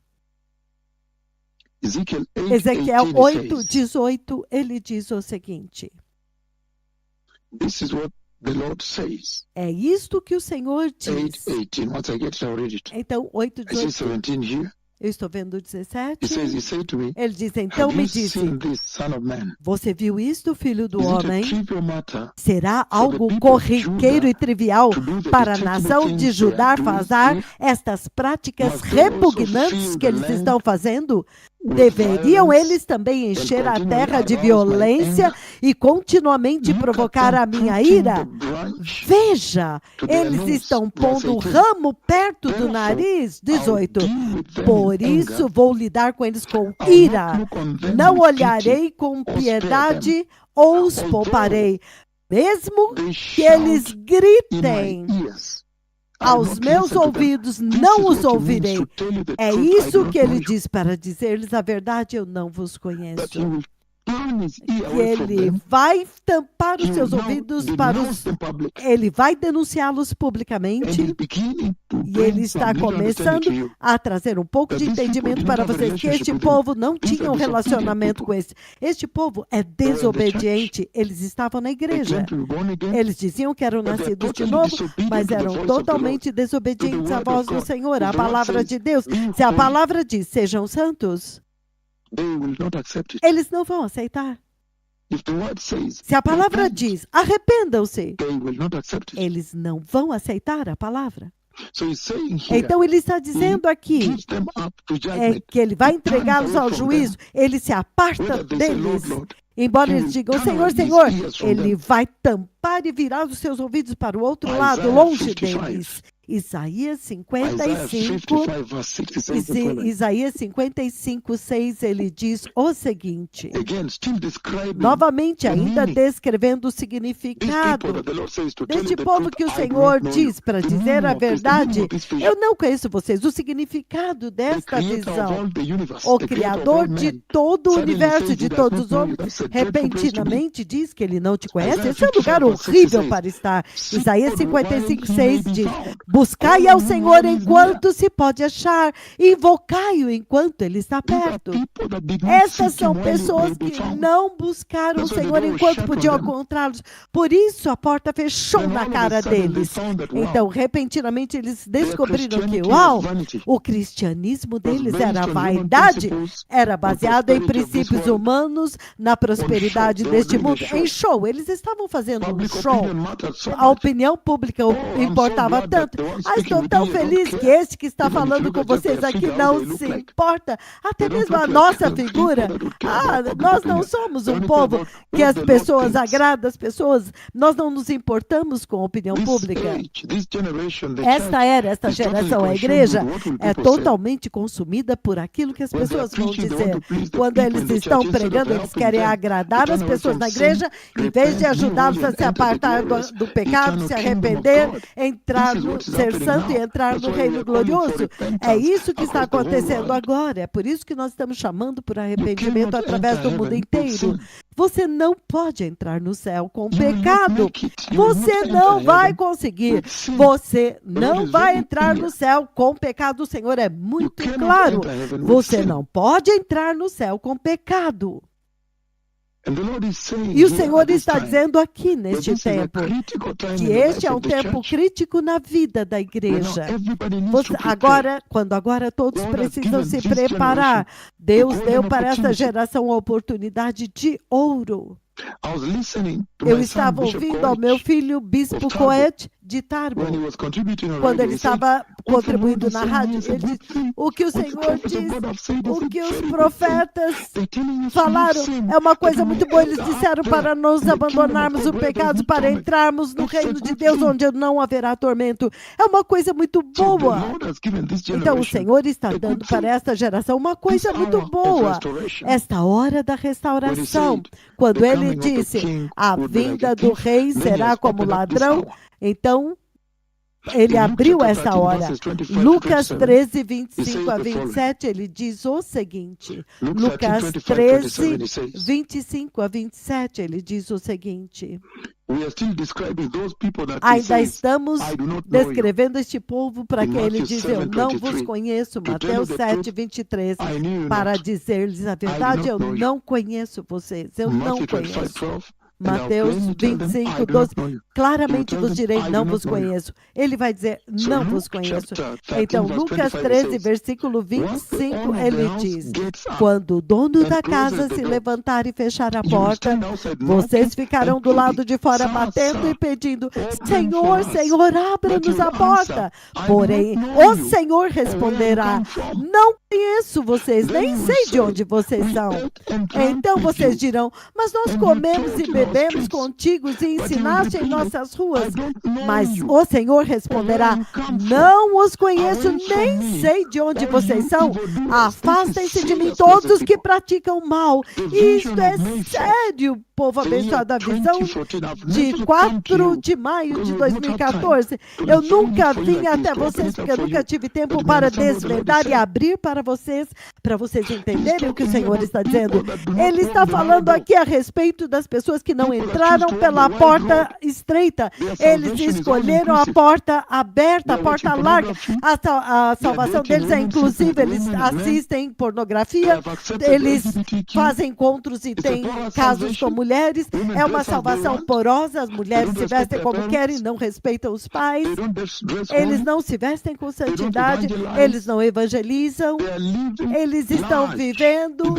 Ezekiel 8, Ezequiel 18, he says, 8:18, ele diz o seguinte. this is what the Lord says. É isto que o Senhor 8, diz. 18. Once I get it, I'll read it. Então, I see 8:18, 17 here. eu estou vendo o He 17. said to me, Ele diz, então have me you disse, seen this, son of man? você viu isto, filho do Is it a homem? trivial matter Será for the algo people of corriqueiro Judah e trivial to do the para a detestable nação de things they are Judá doing fazer if estas práticas must they also repugnantes fill que the eles land estão fazendo? with Deveriam violence eles também and encher a continually terra de arouse my violência anger? e continuamente Look at provocar them a minha putting ira? the branch Veja, to their eles nose. estão Verse pondo o 18. ramo perto do Therefore, nariz. I'll 18. deal with them Por in isso anger. vou lidar com eles com I'll ira. not look on them Não with pity olharei com or spare them. piedade ou os Although pouparei. Mesmo they que eles shout in gritem my ears, I'll aos not meus listen to them. ouvidos, This não is os what he means ouvirei. to tell you the É truth, I do isso not que know ele you. diz para dizer-lhes a verdade, eu não vos That conheço. he will turn his ear Que away from ele them. vai tampar He os will seus now ouvidos para denounce os... them public. Ele vai denunciá-los And publicamente. he's beginning to E bring ele está some little understanding começando to you. a trazer um pouco de That these people entendimento didn't para have a vocês, que relationship este with him. povo não These tinha are um disobedient relacionamento people. com esse. Este povo é They were in the church. desobediente. Eles estavam na They igreja. claimed to be born again, Eles diziam que eram but they're nascidos de totally novo, disobedient mas to the eram voice of the Lord, totalmente to the desobedientes à word voz of do God. Senhor, à If the word palavra says, de Deus. be Se a holy, palavra diz, sejam santos, they will not accept it. eles não vão aceitar. If the word says, Se a palavra repent, diz, arrependam-se, they will not accept it. eles não vão aceitar a palavra. So he's saying here, Então ele está dizendo aqui gives them up to é judgment, que ele vai entregá-los ao juízo, ele se aparta whether they say, Lord, deles. Lord. Embora He eles will digam, turn Senhor, his Senhor, ears from ele them. vai tampar e virar os seus ouvidos para o outro lado, Isaiah longe 55. deles. Isaías Isaiah 55, 55 verse 6 says the following. Isaías 55, 6, ele diz o seguinte, Again, still describing novamente the ainda meaning. descrevendo o These people significado that the Lord says to tell deste you the povo truth, que o I do Senhor not know you. diz para The dizer meaning a of this, the meaning verdade, of this vision. eu não conheço vocês, o significado The desta creator of visão. all the universe, O the creator of Criador all de men, todo o suddenly universo, says de he does todos not os know you. homens, That's a dreadful place to be. repentinamente diz que ele não te conhece. Isaiah Esse é um lugar 55 verse 6 horrível says, para estar. Seek Isaías God while 55, he may 6 be diz, found. buscai Call ao him Senhor while he is near. enquanto se pode achar, invocai-o enquanto ele está These are perto. people that did not Estas seek são him while he pessoas may be que found. não buscaram o That's why the Senhor door was enquanto shut podiam on them. encontrá-los. Por isso a porta fechou Then na all of a cara sudden they deles. found that, wow, Então, repentinamente, eles their descobriram que, Christianity uau, was vanity. o cristianismo Was deles based era on human vaidade, principles, era on baseado em prosperity of this princípios world, humanos, na prosperidade They were deste doing a mundo, show. em show. Eles estavam fazendo um Public show. opinion mattered so A much. opinião pública Oh, I'm so importava glad that tanto. estou tão feliz que este que está falando com vocês aqui não se importa, até mesmo a nossa figura. Nós não somos um povo que as pessoas agradam, as pessoas, nós não nos importamos com a opinião pública. Esta geração, a igreja, é totalmente consumida por aquilo que as pessoas vão dizer. Quando eles estão pregando, eles querem agradar as pessoas na igreja, em vez de ajudá-los a se apartar do pecado, se arrepender, ser santo e entrar no reino glorioso. É isso que está acontecendo agora. É por isso que nós estamos chamando por arrependimento através do mundo inteiro. Você não pode entrar no céu com pecado. Você não vai conseguir. Você não vai entrar no céu com pecado. O Senhor é muito claro. Você não pode entrar no céu com pecado. E o Senhor está dizendo aqui neste tempo que este é um tempo crítico na vida da igreja. Agora todos precisam se preparar. Deus deu para esta geração uma oportunidade de ouro. Eu estava ouvindo ao meu filho, Bispo Coet, de Tarbo, quando ele estava contribuindo na rádio. Ele disse, o que o Senhor diz, o que os profetas falaram, é uma coisa muito boa. Eles disseram para nos abandonarmos o pecado, para entrarmos no reino de Deus, onde não haverá tormento. É uma coisa muito boa. Então o Senhor está dando para esta geração uma coisa muito boa. Esta hora da restauração, quando ele disse, a vinda do rei será como ladrão, então ele abriu essa hora. Lucas 13, 25 a 27, ele diz o seguinte. Lucas 13, 25 a 27, ele diz o seguinte. Ainda estamos descrevendo este povo para que ele diz, eu não vos conheço, Mateus 7, 23, para dizer-lhes a verdade, eu não conheço vocês, eu não conheço. Mateus 25, 12, claramente vos direi, não vos conheço. Ele vai dizer, não vos conheço. Então, Lucas 13, versículo 25, ele diz, quando o dono da casa se levantar e fechar a porta, vocês ficarão do lado de fora batendo e pedindo, Senhor, Senhor, abra-nos a porta. Porém, o Senhor responderá, não conheço vocês, nem sei de onde vocês são. Então vocês dirão, mas nós comemos e bebemos contigo e ensinaste em nossas ruas. Mas o Senhor responderá, não os conheço, nem sei de onde vocês são. Afastem-se de mim todos os que praticam mal. Isto é sério, povo abençoado. A visão de 4 de maio de 2014. Eu nunca vim até vocês, porque eu nunca tive tempo para desvendar e abrir para vocês entenderem o que o Senhor está dizendo. Ele está falando aqui a respeito das pessoas que não entraram pela porta estreita. Eles escolheram a porta aberta, a porta larga. A salvação deles é inclusive, eles assistem pornografia, eles fazem encontros e têm casos com mulheres. É uma salvação porosa, as mulheres se vestem como querem, não respeitam os pais, eles não se vestem com santidade, eles não evangelizam, eles estão vivendo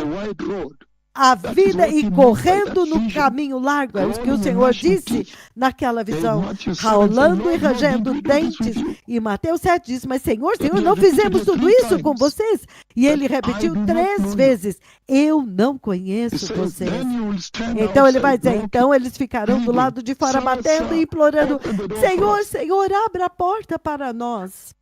a vida e correndo no caminho largo, é o que o Senhor disse naquela visão, raulando e rangendo dentes. E Mateus 7 diz, mas Senhor, não fizemos tudo isso com vocês? E ele repetiu 3 vezes, eu não conheço vocês. Então ele vai dizer, então eles ficarão do lado de fora batendo e implorando, Senhor, Senhor, abra a porta para nós.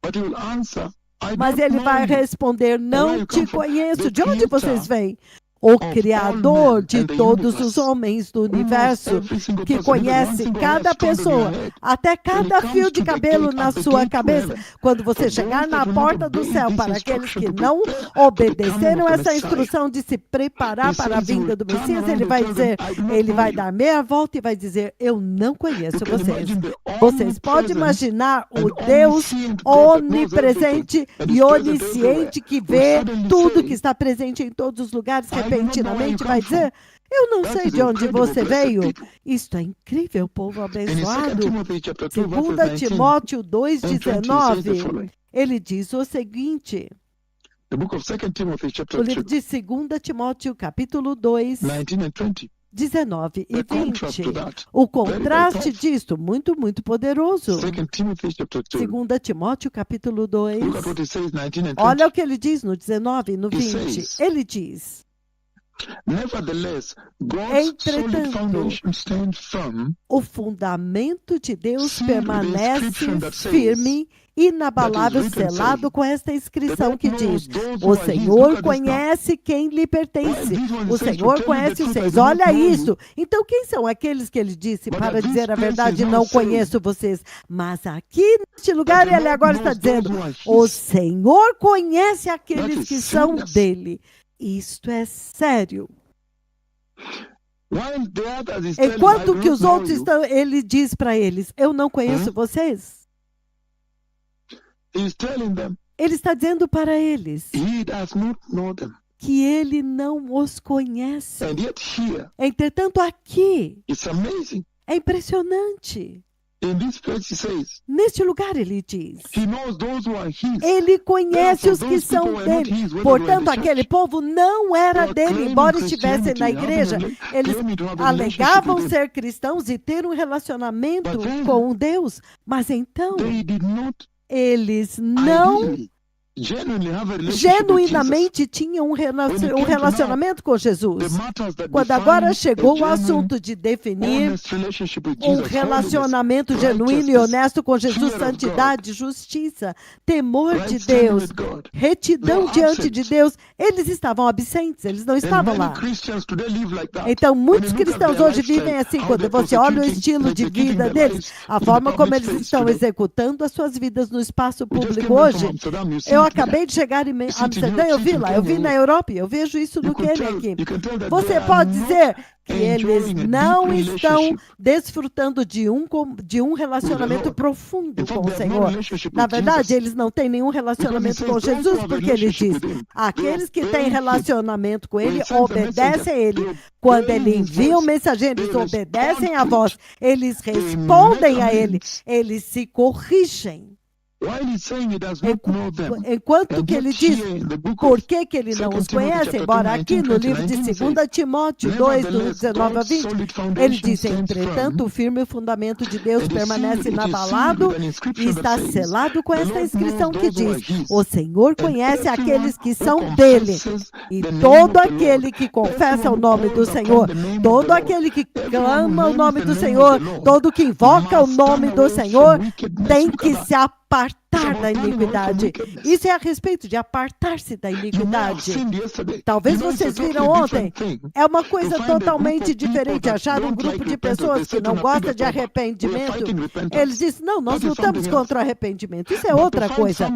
Mas ele vai responder, não te conheço, de onde vocês vêm? O Criador de todos os homens do universo, que conhece cada pessoa, até cada fio de cabelo na sua cabeça. Quando você chegar na porta do céu, para aqueles que não obedeceram essa instrução de se preparar para a vinda do Messias, ele vai dizer, ele vai dar meia volta e vai dizer, eu não conheço vocês. Vocês podem imaginar o Deus onipresente e onisciente que vê tudo, que está presente em todos os lugares, repentinamente vai dizer, eu não sei de onde você veio. Isto é incrível, povo abençoado. 2 Timóteo 2,19, ele diz o seguinte, o livro de 2 Timóteo, capítulo 2, 19 e 20. O contraste disto, muito, muito poderoso. 2 Timóteo, capítulo 2. Olha o que ele diz no 19 e no 20. Ele diz: entretanto, o fundamento de Deus permanece firme, inabalável, selado com esta inscrição que diz: o Senhor conhece quem lhe pertence. O Senhor conhece vocês. Olha isso. Então, quem são aqueles que ele disse? Para dizer a verdade, não conheço vocês. Mas aqui, neste lugar, ele agora está dizendo: o Senhor conhece aqueles que são dele. Isto é sério. Enquanto que os outros estão, ele diz para eles: eu não conheço vocês. Ele está dizendo para eles que ele não os conhece. Entretanto, aqui é impressionante. Neste lugar ele diz: ele conhece os que são dele. Portanto, aquele povo não era dele, embora estivessem na igreja. Eles alegavam ser cristãos e ter um relacionamento com Deus, mas então eles não genuinamente tinham um relacionamento com Jesus. Quando agora chegou o assunto de definir um relacionamento genuíno e honesto com Jesus, santidade, justiça, temor de Deus, retidão diante de Deus, eles estavam absentes, eles não estavam lá. Então, muitos cristãos hoje vivem assim. Quando você olha o estilo de vida deles, a forma como eles estão executando as suas vidas no espaço público hoje. Eu acabei de chegar em Amsterdã, eu vi lá, eu vi na Europa, eu vejo isso no Quênia aqui. Você pode dizer que eles não estão desfrutando de um relacionamento profundo com o Senhor. Na verdade, eles não têm nenhum relacionamento com Jesus, porque ele diz: aqueles que têm relacionamento com ele obedecem a ele. Quando ele envia um mensageiro, eles obedecem a voz, eles respondem a ele, eles se corrigem. Enquanto que ele diz por que ele não os conhece, embora aqui no livro de 2 Timóteo 2, do 19 a 20, ele diz: entretanto, o firme fundamento de Deus permanece inabalado e está selado com esta inscrição que diz: o Senhor conhece aqueles que são dele. E todo aquele que confessa o nome do Senhor, todo aquele que clama o nome do Senhor, todo que invoca o nome do Senhor, tem que se apartar da iniquidade. Isso é a respeito de apartar-se da iniquidade. Talvez vocês viram ontem. É uma coisa totalmente diferente. Acharam um grupo de pessoas que não gostam de arrependimento. Eles dizem: não, nós lutamos contra o arrependimento. Isso é outra coisa.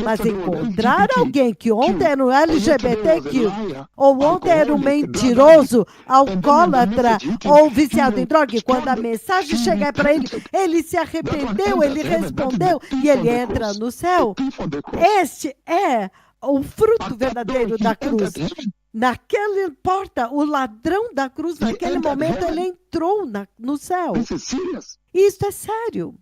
Mas encontrar alguém que ontem era um LGBTQ, ou ontem era um mentiroso, alcoólatra, ou viciado em droga, e quando a mensagem chegar para ele, ele se arrependeu, ele respondeu, e ele entra no céu. Este é o fruto verdadeiro da cruz. Naquela porta, o ladrão da cruz, naquele momento, ele entrou no céu. Isso é sério.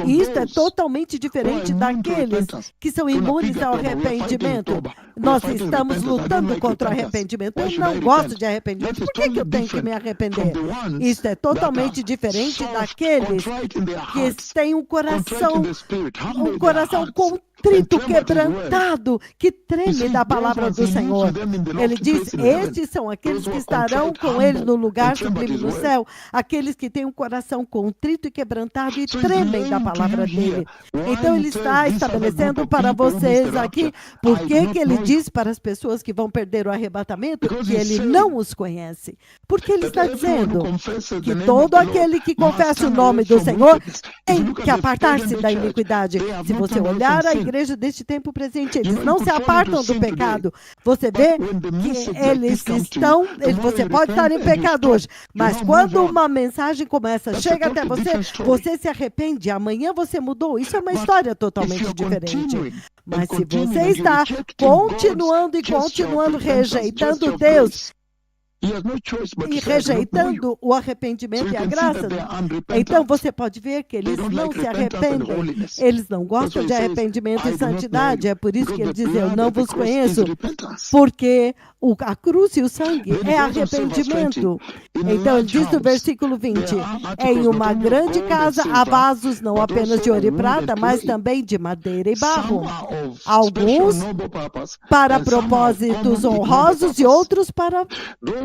Isto é totalmente diferente daqueles que são imunes ao arrependimento. Nós estamos lutando contra o arrependimento. Eu não gosto de arrependimento. Por que eu tenho que me arrepender? Isto é totalmente diferente daqueles que têm um coração contrito, quebrantado, que treme da palavra do Senhor. Ele diz: estes são aqueles que estarão com ele no lugar sublime no céu, aqueles que têm um coração contrito e quebrantado e tremem da palavra dele. Então ele está estabelecendo para vocês aqui por que ele diz para as pessoas que vão perder o arrebatamento que ele não os conhece. Porque ele está dizendo que todo aquele que confessa o nome do Senhor tem que apartar-se da iniquidade. Se você olhar a igreja deste tempo presente, eles não se apartam do pecado. Você vê que eles estão, você pode estar em pecado hoje, mas quando uma mensagem começa, chega até você, você se arrepende, amanhã você mudou. Isso é uma história totalmente diferente. Mas se você está continuando e continuando rejeitando Deus, e rejeitando o arrependimento e a graça. Então você pode ver que eles não se arrependem, eles não gostam de arrependimento e santidade. É por isso que ele diz: eu não vos conheço, porque a cruz e o sangue é arrependimento. Então ele diz no versículo 20: em uma grande casa há vasos não apenas de ouro e prata, mas também de madeira e barro, alguns para propósitos honrosos e outros para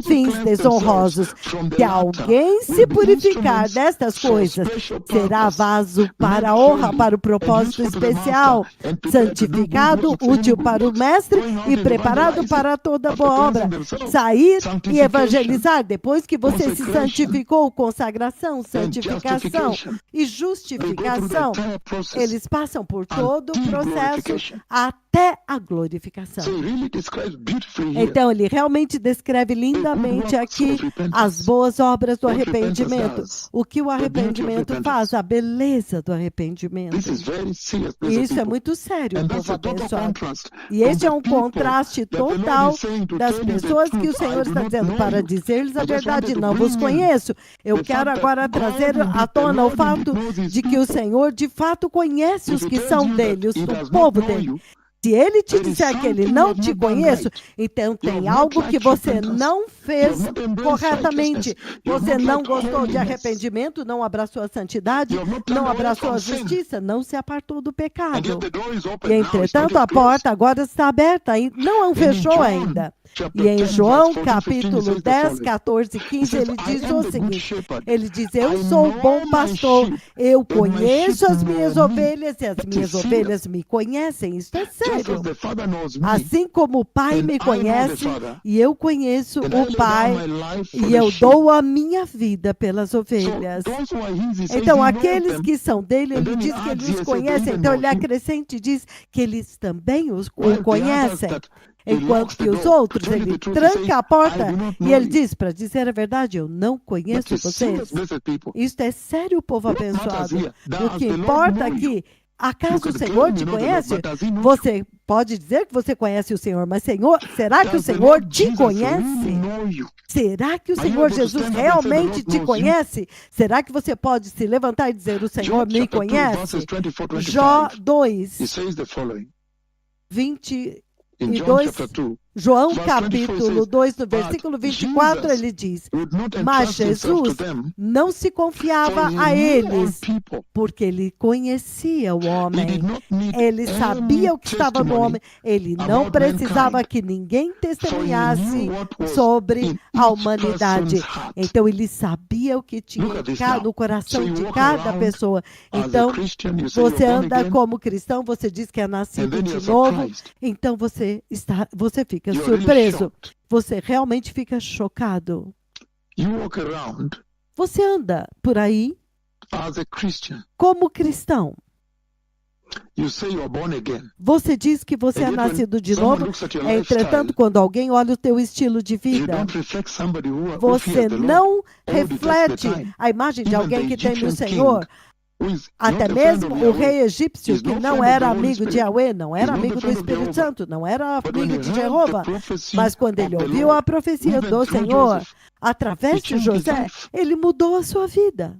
fins desonrosos. Se alguém se purificar destas coisas, será vaso para a honra, para o propósito especial, santificado, útil para o mestre e preparado para toda boa obra. Sair e evangelizar, depois que você se santificou, consagração, santificação e justificação, eles passam por todo o processo até a glorificação. Então ele realmente descreve lindamente aqui as boas obras do arrependimento. O que o arrependimento faz, a beleza do arrependimento. E isso é muito sério, povo abençoado. E este é um contraste total das pessoas que o Senhor está dizendo, para dizer-lhes a verdade, não vos conheço. Eu quero agora trazer à tona o fato de que o Senhor de fato conhece os que são dele, o povo dele. Se ele te disser que ele não te conhece, então tem algo que você não fez corretamente. Você não gostou de arrependimento, não abraçou a santidade, não abraçou a justiça, não se apartou do pecado. E, entretanto, a porta agora está aberta, não fechou ainda. E em João, capítulo 10, 14 e 15, ele diz o seguinte, ele diz: eu sou o bom pastor, eu conheço as minhas ovelhas e as minhas ovelhas me conhecem. Isso é sério. Assim como o Pai me conhece e eu conheço o Pai e eu dou a minha vida pelas ovelhas. Então, aqueles que são dele, ele diz que eles os conhecem. Então, ele acrescenta e diz que eles também o conhecem. Enquanto que os outros, ele tranca a porta e ele diz, para dizer a verdade, eu não conheço vocês. Isto é sério, povo abençoado. O que importa aqui, acaso o Senhor te conhece? Você pode dizer que você conhece o Senhor, mas Senhor, será que o Senhor te conhece? Será que o Senhor Jesus realmente te conhece? Será que você pode se levantar e dizer, o Senhor me conhece? Jó 2, 20 e 2, João capítulo 2, no versículo 24, ele diz, mas Jesus não se confiava a eles, porque ele conhecia o homem, ele sabia o que estava no homem, ele não precisava que ninguém testemunhasse sobre a humanidade. Então, ele sabia o que tinha no coração de cada pessoa. Então, você anda como cristão, você diz que é nascido de novo, então você fica surpreso. Você realmente fica chocado. Você anda por aí como cristão. Você diz que você é nascido de novo, entretanto, quando alguém olha o teu estilo de vida, você não reflete a imagem de alguém que tem no Senhor. Até mesmo o rei egípcio, que não era amigo de Yahweh, não era amigo do Espírito Santo, não era amigo de Jeová, mas quando ele ouviu a profecia do Senhor, através de José, ele mudou a sua vida.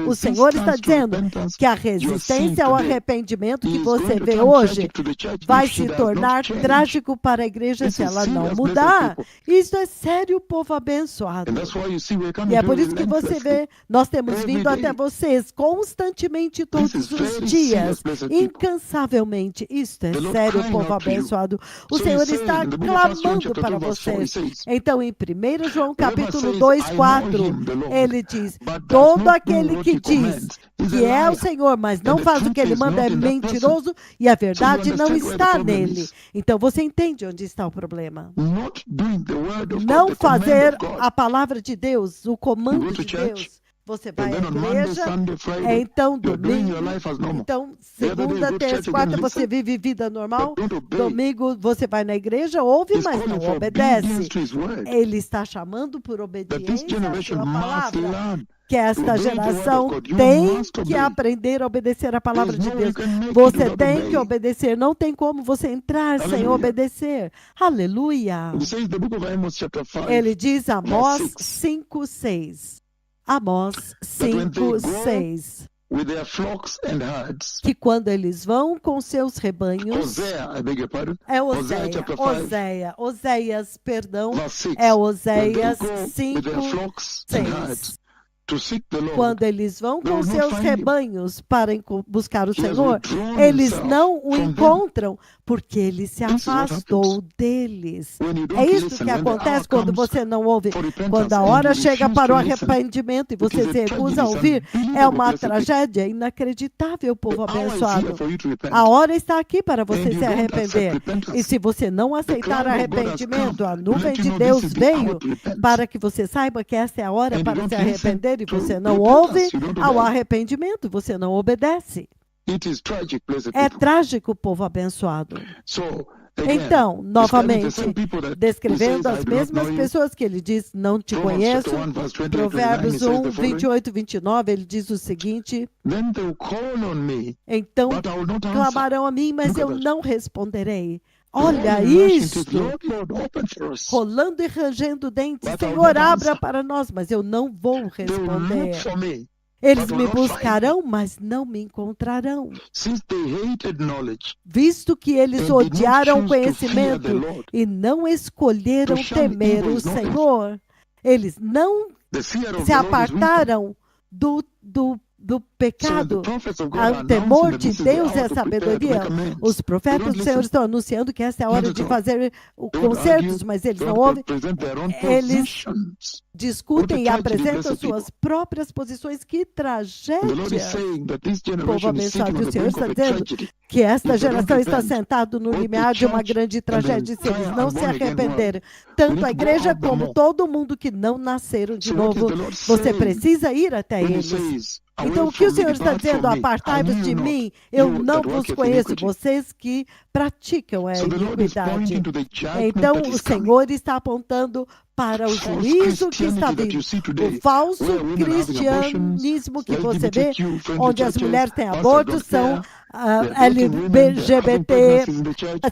O Senhor está dizendo que a resistência ao arrependimento que você vê hoje vai se tornar trágico para a igreja se ela não mudar. Isso é sério, povo abençoado. E é por isso que você vê, nós temos vindo até vocês constantemente todos os dias, incansavelmente. Isto é sério, povo abençoado. O Senhor está clamando para vocês. Então, em 1 João capítulo 2, 4, ele diz, todo aquele que diz que é o Senhor, mas não faz o que ele manda é mentiroso e a verdade não está nele. Então você entende onde está o problema. Não fazer a palavra de Deus, o comando de Deus, você vai à igreja, então domingo, então segunda, terça, quarta você vive vida normal, domingo você vai na igreja, ouve, mas não obedece. Ele está chamando por obediência à sua palavra, que esta geração tem que aprender a obedecer a palavra de Deus. Você tem que obedecer, não tem como você entrar sem obedecer. Aleluia! Ele diz Amós 5:6. Amós 5:6. Que quando eles vão com seus rebanhos, Oséias, perdão, é Oséias 5:6. Quando eles vão com seus rebanhos para buscar o Senhor, eles não o encontram porque ele se afastou deles. É isso que acontece quando você não ouve. Quando a hora chega para o arrependimento e você se recusa a ouvir, é uma tragédia inacreditável, povo abençoado. A hora está aqui para você se arrepender. E se você não aceitar arrependimento, a nuvem de Deus veio para que você saiba que essa é a hora para se arrepender e você não ouve ao arrependimento, você não obedece. É trágico, povo abençoado. Então, novamente, descrevendo as mesmas pessoas que ele diz, não te conheço, Provérbios 1, 28, 29, ele diz o seguinte, então clamarão a mim, mas eu não responderei. Olha isto, rolando e rangendo dentes, Senhor, abra para nós, mas eu não vou responder. Eles me buscarão, mas não me encontrarão. Visto que eles odiaram o conhecimento e não escolheram temer o Senhor, eles não se apartaram do pecado. O temor de Deus é sabedoria. Os profetas do Senhor estão anunciando que essa é a hora de fazer concertos, mas eles não ouvem. Eles discutem e apresentam suas próprias posições. Que tragédia! Povo abençoado, o Senhor está dizendo que esta geração está sentada no limiar de uma grande tragédia se eles não se arrependerem. Tanto a igreja como todo mundo que não nasceram de novo, você precisa ir até eles. Então, o que o Senhor está dizendo? Apartai-vos de mim, eu não vos conheço, vocês que praticam a iniquidade. Então, o Senhor está apontando para o juízo que está vindo. O falso cristianismo que você vê, onde as mulheres têm aborto, são LGBT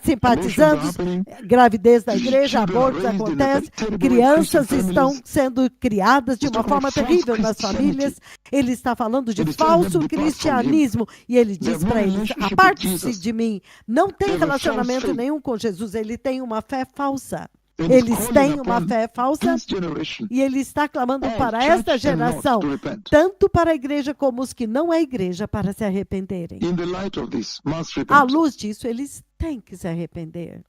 simpatizantes, gravidez da igreja, abortos acontecem, crianças estão sendo criadas de uma forma terrível nas famílias. Ele está falando de falso cristianismo e ele diz para eles, aparte-se de mim. Não tem relacionamento nenhum com Jesus, ele tem uma fé falsa. Eles têm uma fé falsa e ele está clamando para esta geração, tanto para a igreja como os que não é igreja, para se arrependerem. À luz disso, eles têm que se arrepender.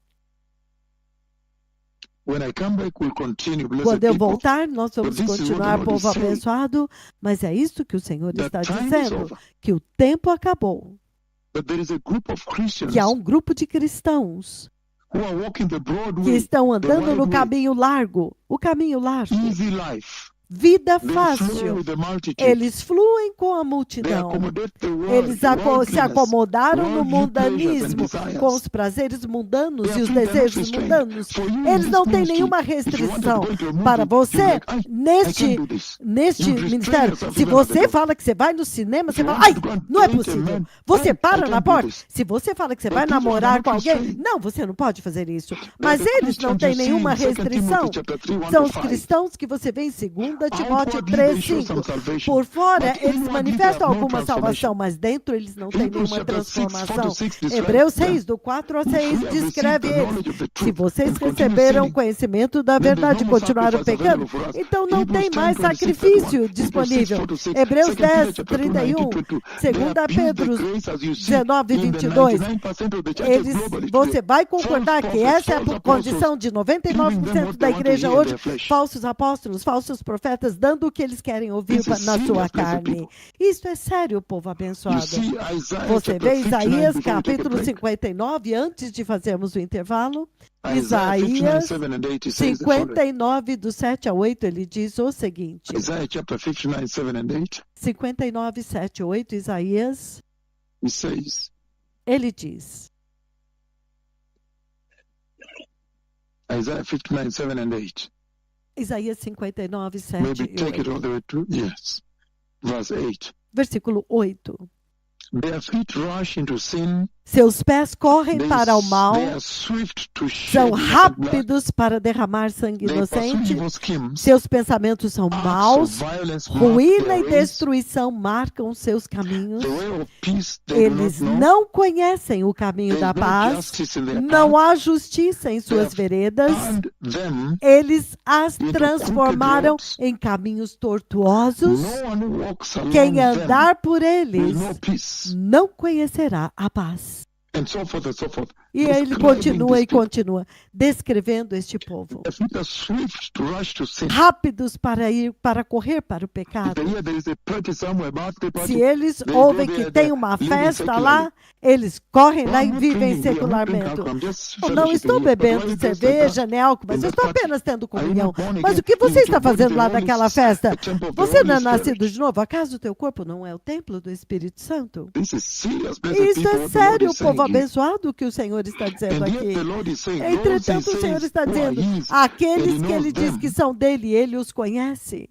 Quando eu voltar, nós vamos continuar, povo abençoado, mas é isso que o Senhor está dizendo, que o tempo acabou, que há um grupo de cristãos que estão andando no caminho largo, vida fácil. Eles fluem com a multidão. Eles se acomodaram no mundanismo, com os prazeres mundanos e os desejos mundanos. Eles não têm nenhuma restrição para você neste ministério. Se você fala que você vai no cinema, você fala, ai, não é possível. Você para na porta. Se você fala que você vai namorar com alguém, não, você não pode fazer isso. Mas eles não têm nenhuma restrição. São os cristãos que você vê em 2 Timóteo 3:5. Por fora, eles manifestam alguma salvação, mas dentro eles não têm nenhuma transformação. Hebreus 6, do 4 a 6, descreve eles. Se vocês receberam conhecimento da verdade e continuaram pecando, então não tem mais sacrifício disponível. Hebreus 10, 31, 2 Pedro 19, 22. Você vai concordar que essa é a condição de 99% da igreja hoje? Falsos apóstolos, falsos profetas, profetas dando o que eles querem ouvir na sua carne. Isso é sério, povo abençoado. Você vê Isaías capítulo 59, antes de fazermos o intervalo? Isaías 59, do 7 a 8, ele diz o seguinte. Isaiah chapter 59, 7 and 8. 59, 7 a 8, Isaías. He says, ele diz. Isaiah 59, 7 and 8. Isaías 59, 7 Maybe e take 8. it all the way to, yes, verse 8. Versículo 8. Their feet rush into sin. Seus pés correm para o mal, they are swift to são shed rápidos para derramar sangue blood. They pursue inocente, evil schemes. seus pensamentos são Acts maus, of violence mark ruína their e ways. destruição marcam seus caminhos. The way of peace they Eles do not know. não conhecem o caminho da There's no paz, justice in their não path. há justiça em suas veredas. And them, Eles as into transformaram crooked roads. em caminhos tortuosos. no one who walks along Quem them andar por will eles know peace. não conhecerá a paz. And so forth and so forth. E ele Describing continua this e continua descrevendo este povo. The feet are swift to rush to sin. Rápidos para correr para o If pecado. they hear there is a party somewhere, birthday party, Se eles they ouvem go que there, tem they're uma living festa secularly. lá, eles correm lá I'm e not vivem drinking beer, I'm not drinking secularmente. alcohol, I'm just Eu não fellowshipping estou with you. But bebendo why you just like cerveja that? nem álcool, mas In eu that estou party, apenas tendo are you comunhão. not born Mas again? o que você Is está your body fazendo the lá Holy naquela S- festa? the temple of the Você não é Holy nascido Spirit? de novo? Acaso o teu corpo não é o templo do Espírito Santo? This is serious, blessed Isso people. é What the Lord sério, is saying povo here. abençoado, o que o Senhor está dizendo And yet aqui. the Lord is saying, those he Entretanto, o Senhor says está who are dizendo, his, and aqueles he que ele knows diz them. que são dele, ele os conhece.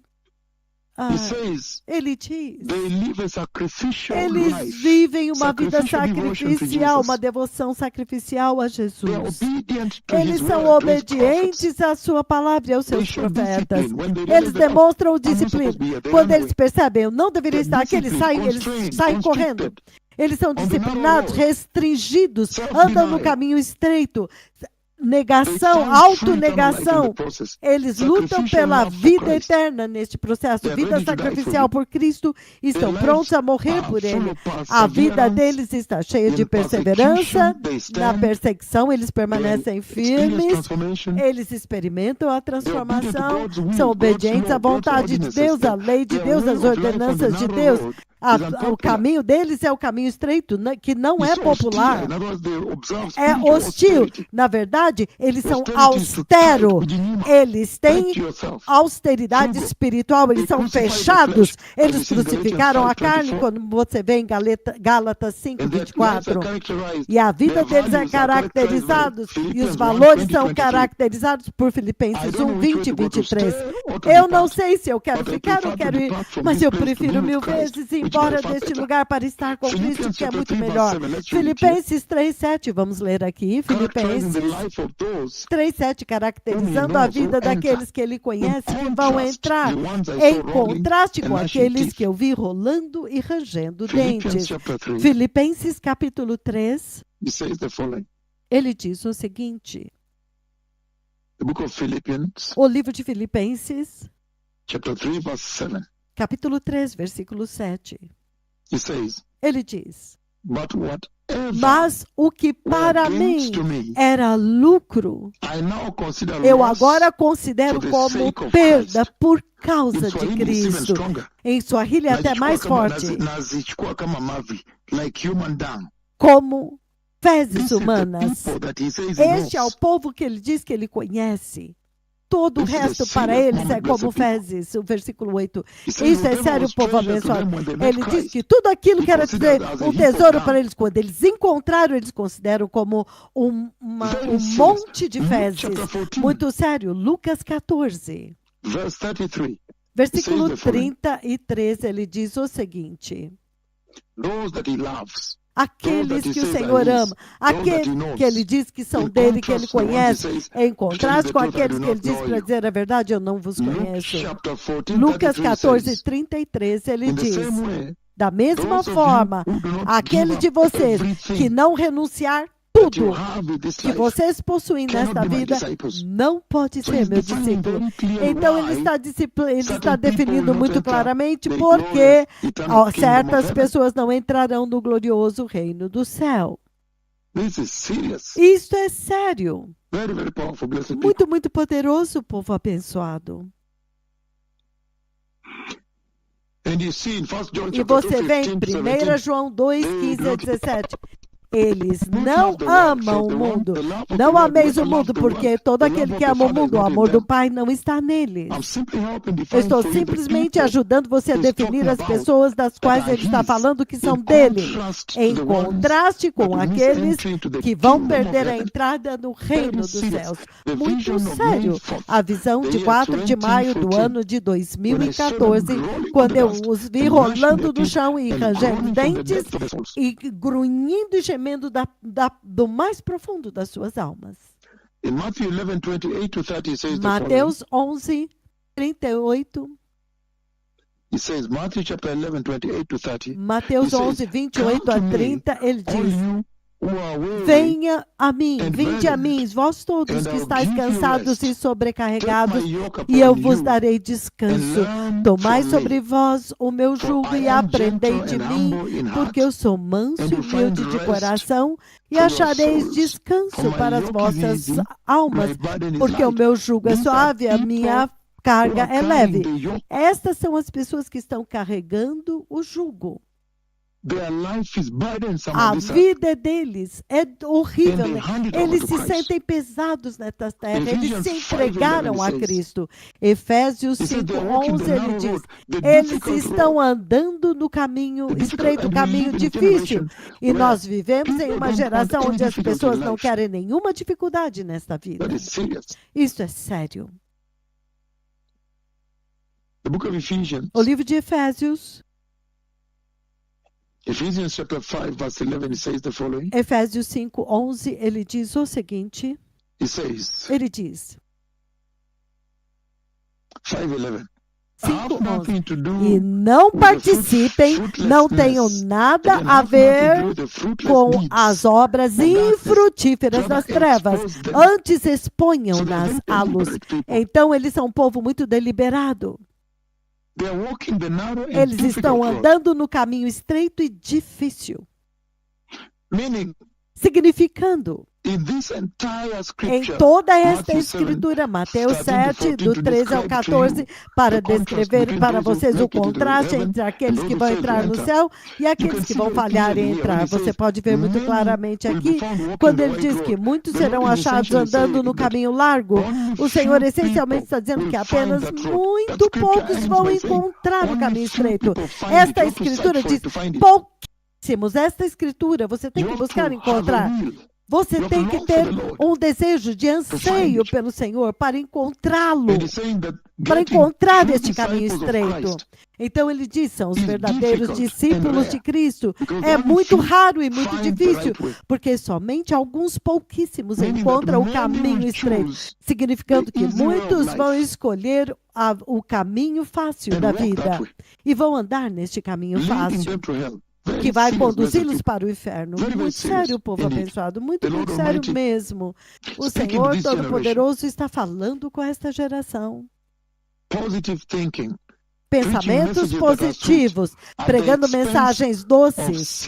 He says Ele diz, they live a sacrificial eles life. vivem uma vida Sacrificial devotion to sacrificial, Jesus. uma devoção sacrificial a They are Jesus. obedient to Eles his são word, to his prophets. obedientes à sua palavra e aos They seus show profetas. discipline. When they Eles realize that, demonstram I'm not disciplina. supposed to be here, they Quando run eles away. percebem, eu não deveria They're estar aqui, eles disciplined, saem constrained, correndo. constricted. Eles são On the narrow disciplinados, road. restringidos, Self-denial. andam no caminho estreito. They Negação, find true eternal life in autonegação. the process. Eles lutam Sacrificial pela love for vida Christ. eterna neste processo, They're vida ready to die for sacrificial you. por Cristo, e estão Their prontos lives a morrer are por full Ele. of A vida perseverance. deles está cheia de In perseverança, persecution, they na stand. perseguição eles They permanecem experience firmes, transformation. eles experimentam a They're obedient to transformação, God's will, são God's obedientes à law, God's vontade de ordinances. Deus, à lei de Their Deus, way às of life on the ordenanças de narrow Deus. road is O unpopular. caminho deles é o caminho estreito, que não It's é so popular. austere. In other words, they observe É spiritual hostil. austerity. Na verdade, eles são Austerity is to austeros. tight, kujinima, Eles têm tight yourself. austeridade Frugal. espiritual, eles They são crucified the fechados. flesh, as Eles we see in crucificaram a Galatians carne, 5:24. quando você vê em Gálatas And their lives 5:24. are characterized. E a vida Their deles é values are characterized by caracterizados, e Philippians os 1, valores 20, são 23. caracterizados por I Filipenses don't know 1, which way 20 e to go, to 23. stay or to Eu não depart. sei se eu quero But I ficar ou prefer to quero ir, depart from mas this eu place to be prefiro with mil Christ, vezes ir which embora by far deste better. lugar para estar com Cristo, Philippians que é chapter muito 3, verse melhor. 7. Let's read it here. Filipenses 3:7, vamos ler aqui. Characterizing the Filipenses life of those 3:7, caracterizando a vida daqueles que ele conhece, que vão contrast, entrar the ones I em saw rolling contraste and com gnashing aqueles teeth. que eu vi rolando e rangendo Philippians dentes. chapter 3, Filipenses capítulo 3, it says the following. ele diz o seguinte, The book of Philippians, o livro de Filipenses, chapter 3, verse 7. capítulo 3, versículo 7, It says, ele diz, but whatever mas o que were para gains mim to me, era lucro, I now consider eu loss agora considero for the como sake of perda Christ. por In causa de Swahili, it's even Cristo. stronger. Em Swahili é até mais forte, Nazichukua kama mavi, like human dung. como fezes This is the humanas. people that he says he Este é o knows. povo que ele diz que ele conhece. Todo o This is resto the para serious eles é moment, como blessed people. fezes. O versículo 8. He says Isso é whatever sério, was povo treasure to abençoado. them when they met Ele diz Christ, que tudo aquilo he que era considered as a um heap tesouro of para dung. eles, quando eles encontraram, eles consideram como Very um serious. monte de Luke fezes. chapter 14, Muito sério. Lucas 14, verse 33. versículo It says the following. 33, ele diz o seguinte. Those that he loves, Aqueles he que o says Senhor are his, ama, those that he aqueles knows. que ele diz que são In dele, que ele contrast, the ones he conhece, says, em contraste com "Tell you the truth, I aqueles do que ele not diz know para you." dizer a verdade, eu não vos Luke conheço. chapter 14, Lucas 33 14, says, 33, ele in the diz, same way, da mesma those of forma, you who do not aqueles give de up vocês everything que não renunciar that you tudo have in this que life vocês possuem cannot nesta be my vida, disciples. não pode So ser he's meu defining discípulo. very clear Então ele why está certain people definindo will not muito enter claramente the por que glorious eternal kingdom of certas heaven. pessoas não entrarão no glorioso reino do céu. This is serious. Isto é sério. Very, very powerful, blessed people. Muito, muito poderoso, povo abençoado. E você vê em 1 João 2, 15 a 17. Eles não amam o mundo. Não ameis o mundo, porque todo aquele que ama o mundo, o amor do Pai não está neles. Eu estou simplesmente ajudando você a definir as pessoas das quais ele está falando que são dele, em contraste com aqueles que vão perder a entrada no reino dos céus. Muito sério. A visão de 4 de maio do ano de 2014, quando eu os vi rolando no chão e rangendo dentes e grunhindo e gemendo do mais profundo das suas almas. Mateus 11, 38. Mateus 11, 28 a 30, ele diz: venha a mim, vinde a mim, vós todos que estáis cansados e sobrecarregados, e eu vos darei descanso. Tomai sobre vós o meu jugo e aprendei de mim, porque eu sou manso e humilde de coração, e achareis descanso para as vossas almas, porque o meu jugo é suave, a minha carga é leve. Estas são as pessoas que estão carregando o jugo. A vida deles é horrível. Eles se sentem pesados nesta terra. Eles se entregaram a Cristo. Efésios 5:11, ele diz: eles estão andando no caminho estreito, caminho difícil. E nós vivemos em uma geração onde as pessoas não querem nenhuma dificuldade nesta vida. Isso é sério. O livro de Efésios. Ephesians chapter 5, verse 11 says the following. Efésios 5:11, ele diz o seguinte. Ele diz. 5:11. 5:11. E não participem, não tenham nada a ver com as obras infrutíferas das trevas. Antes exponham-nas à luz. Então eles são um povo muito deliberado. Eles estão andando no caminho estreito e difícil. Significando, em toda esta escritura, Mateus 7, do 13 ao 14, para descrever para vocês o contraste entre aqueles que vão entrar no céu e aqueles que vão falhar em entrar. Você pode ver muito claramente aqui, quando ele diz que muitos serão achados andando no caminho largo, o Senhor essencialmente está dizendo que apenas muito poucos vão encontrar o caminho estreito. Esta escritura diz pouquíssimos. Esta escritura você tem que buscar encontrar. Você tem que ter um desejo de anseio pelo Senhor para encontrá-lo, para encontrar este caminho estreito. Então ele diz, são os verdadeiros discípulos de Cristo. É muito raro e muito difícil, porque somente alguns pouquíssimos encontram o caminho estreito, significando que muitos vão escolher o caminho fácil da vida e vão andar neste caminho fácil, que vai conduzi-los para o inferno. Muito sério, povo abençoado, muito sério mesmo. O Senhor Todo-Poderoso está falando com esta geração. Pensamentos positivos, pregando mensagens doces,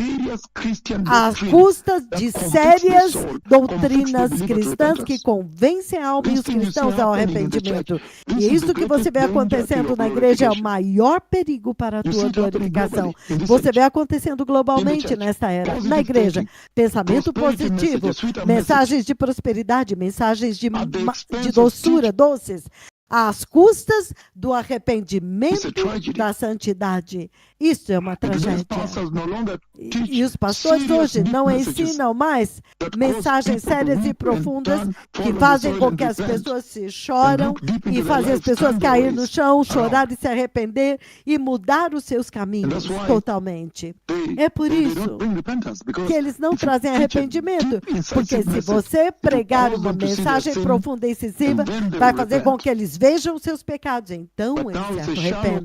às custas de sérias doutrinas cristãs que convencem a alma e os cristãos ao arrependimento. E isso que você vê acontecendo na igreja é o maior perigo para a tua glorificação. Você vê acontecendo globalmente nesta era, na igreja. Pensamento positivo, mensagens de prosperidade, mensagens de doçura, doces, às custas do arrependimento da santidade. Isso é uma tragédia. E os pastores hoje não ensinam mais mensagens sérias e profundas que fazem com que as pessoas se choram e fazem as pessoas cair no chão, chorar e se arrepender e mudar os seus caminhos totalmente. É por isso que eles não trazem arrependimento, porque se você pregar uma mensagem profunda e incisiva, vai fazer com que eles vejam os seus pecados, então eles se arrependem.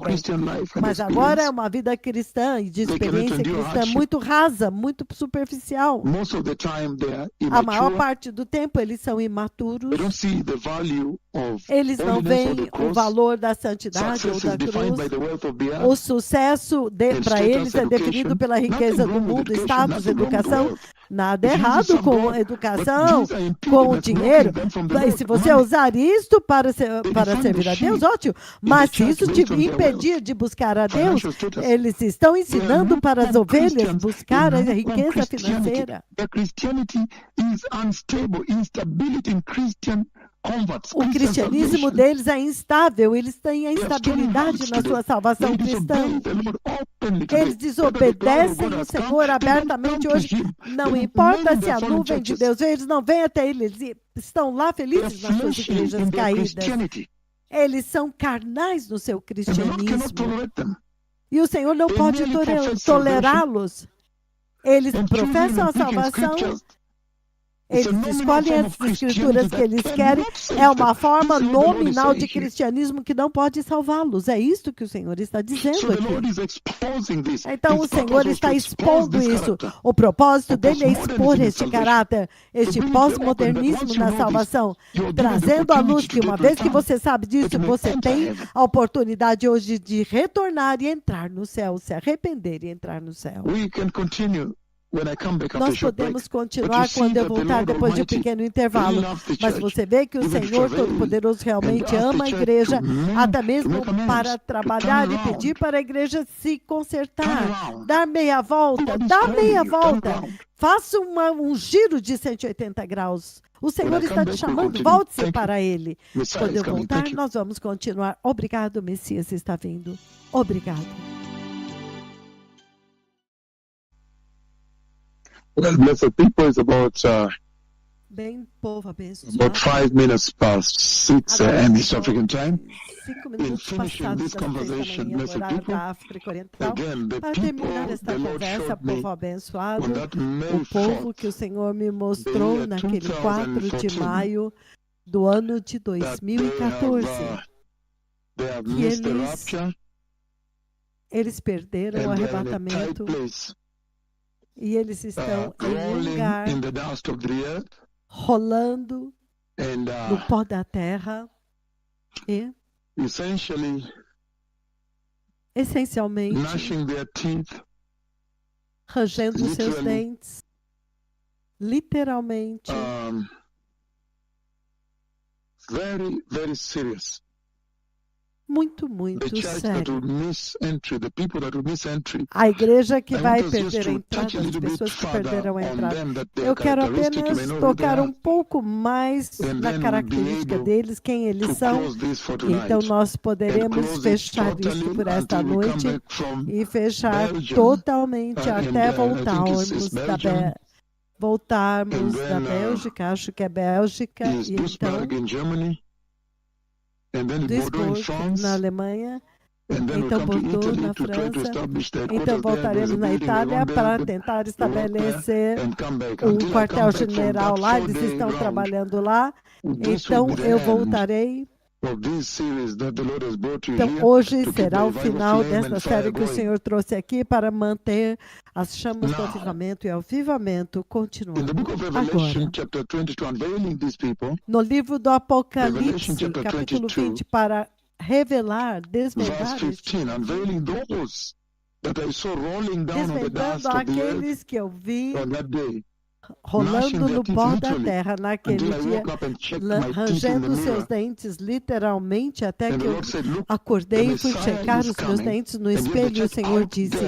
Mas agora é uma vida cristã e de experiência cristã muito rasa, muito superficial. A maior parte do tempo eles são imaturos. Eles não veem o valor da santidade ou da cruz. O sucesso para eles é definido pela riqueza do mundo, status, educação. Nada errado com educação, com dinheiro. Mas se você usar isto para servir a Deus, ótimo. Mas se isso te impedir de buscar a Deus, eles estão ensinando para as ovelhas buscar a riqueza financeira. O cristianismo deles é instável, eles têm a instabilidade na sua salvação cristã. Eles desobedecem o Senhor abertamente hoje. Não importa se a nuvem de Deus vem, eles não vêm até ele, eles estão lá felizes nas suas igrejas caídas. Eles são carnais no seu cristianismo. E o Senhor não pode tolerá-los. Eles professam a salvação. Eles escolhem as escrituras que eles querem. É uma forma nominal de cristianismo que não pode salvá-los. É isso que o Senhor está dizendo aqui. Então o Senhor está expondo isso. O propósito dele é expor este caráter, este pós-modernismo na salvação, trazendo à luz que uma vez que você sabe disso, você tem a oportunidade hoje de retornar e entrar no céu, se arrepender e entrar no céu. Nós podemos continuar quando eu voltar depois de um pequeno intervalo. Mas você vê que o Senhor Todo-Poderoso realmente ama a igreja, até mesmo para trabalhar e pedir para a igreja se consertar, dar meia volta, faça um giro de 180 graus. O Senhor está te chamando, volte-se para Ele. Quando eu voltar, nós vamos continuar. Obrigado, Messias está vindo. Obrigado. Well, blessed people, is about Bem, povo abençoado. about 5 minutes past 6 a.m. East African time. 5 minutos passados das 6 da manhã, horário da África Oriental. Para terminar esta conversa, povo abençoado, o povo que o Senhor me mostrou naquele 4 de maio do ano de 2014, que eles perderam o arrebatamento. E eles estão em um lugar rolando no pó da terra e, essencialmente, rangendo seus dentes, literalmente, very, very serious. Muito, muito sério. A igreja que vai perder a entrada, as pessoas que perderam a entrada. Eu quero apenas tocar um pouco mais na característica deles, quem eles são. Então nós poderemos fechar isso por esta noite e fechar totalmente até voltarmos da Bélgica, acho que é Bélgica, e então Duisburg, na Alemanha, então Bordeaux, na França, então voltaremos na Itália para tentar estabelecer um quartel-general lá, eles estão trabalhando lá, então eu voltarei. Então hoje será o final desta série que o Senhor trouxe aqui para manter as chamas do avivamento e o avivamento continuando. Agora, no livro do Apocalipse, capítulo 20, para revelar, desvendar desvendando aqueles que eu vi rolando no pó da terra naquele dia, rangendo seus dentes literalmente, até que eu acordei e fui checar os meus dentes no espelho e o Senhor disse,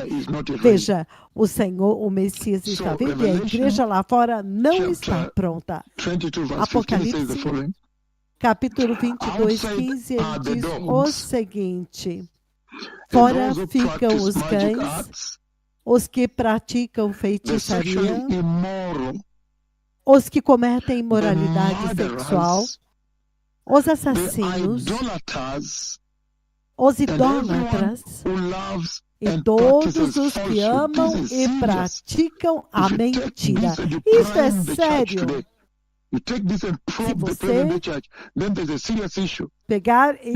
veja, o Senhor, o Messias está vindo e a igreja lá fora não está pronta. Apocalipse, capítulo 22, 15, ele diz o seguinte, fora ficam os cães, os que praticam feitiçaria, os que cometem imoralidade sexual, os assassinos, os idólatras e todos os que amam e praticam a mentira. Isso é sério. Se você pegar e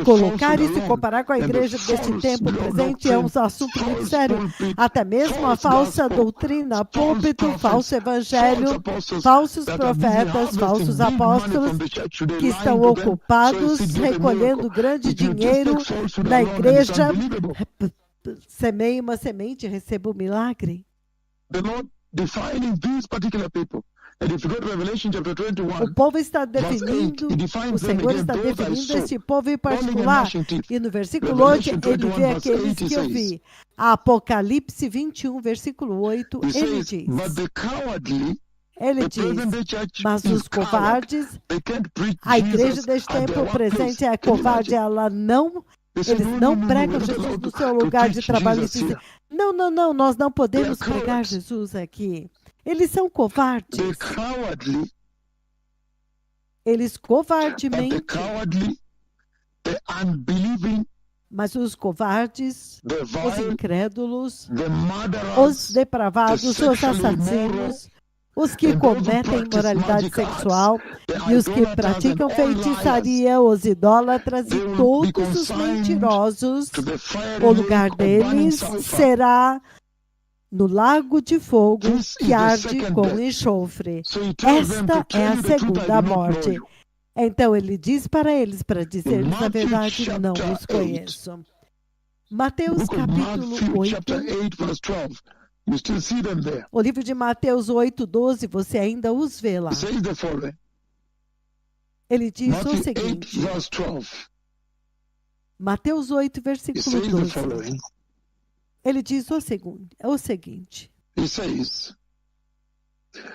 colocar isso e comparar com a igreja deste tempo presente, é um assunto muito sério. Até mesmo a falsa doutrina, púlpito, falso evangelho, falsos profetas, falsos apóstolos, que estão ocupados recolhendo grande dinheiro na igreja. Semeie uma semente e receba o milagre. defining these particular people. And if you go to Revelation chapter 21, o povo está definindo, o Senhor está definindo este povo em particular. E no versículo 8, ele vê aqueles que eu vi. Apocalipse 21, versículo 8, ele diz, mas os covardes, a igreja deste tempo presente é covarde, eles não pregam Jesus no seu lugar de trabalho. Eles dizem, não, nós não podemos pregar Jesus aqui. Eles são covardes. Eles covardemente. Mas os covardes, os incrédulos, os depravados, os assassinos, os que cometem imoralidade sexual e os que praticam feitiçaria, os idólatras e todos os mentirosos, o lugar deles será no lago de fogo que arde com enxofre. Esta é a segunda morte. Então ele diz para eles, para dizer-lhes a verdade, não os conheço. Mateus capítulo 8. O livro de Mateus 8, 12, você ainda os vê lá. Ele diz o seguinte. Mateus 8, versículo 12. Ele diz o seguinte.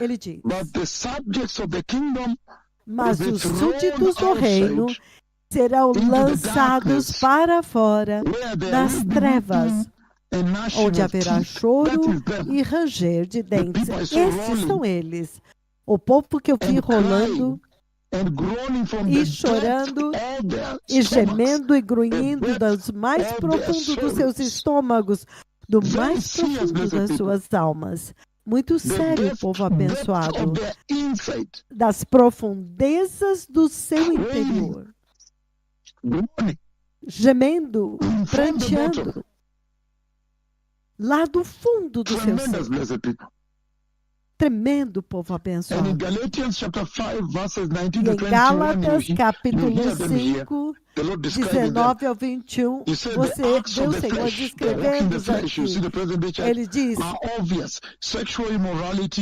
Ele diz, mas os súditos do reino serão lançados para fora nas trevas, onde haverá choro e ranger de dentes. Esses são eles, o povo que eu vi rolando e chorando e gemendo e grunhindo dos mais profundos dos seus estômagos, do mais profundo das suas almas. Muito sério, povo abençoado, das profundezas do seu interior, gemendo, pranteando, lá do fundo do seu ser. Tremendo, povo abençoado. E em Gálatas, capítulo 5, 19 ao 21, você vê o Senhor descrevendo aqui. Ele diz,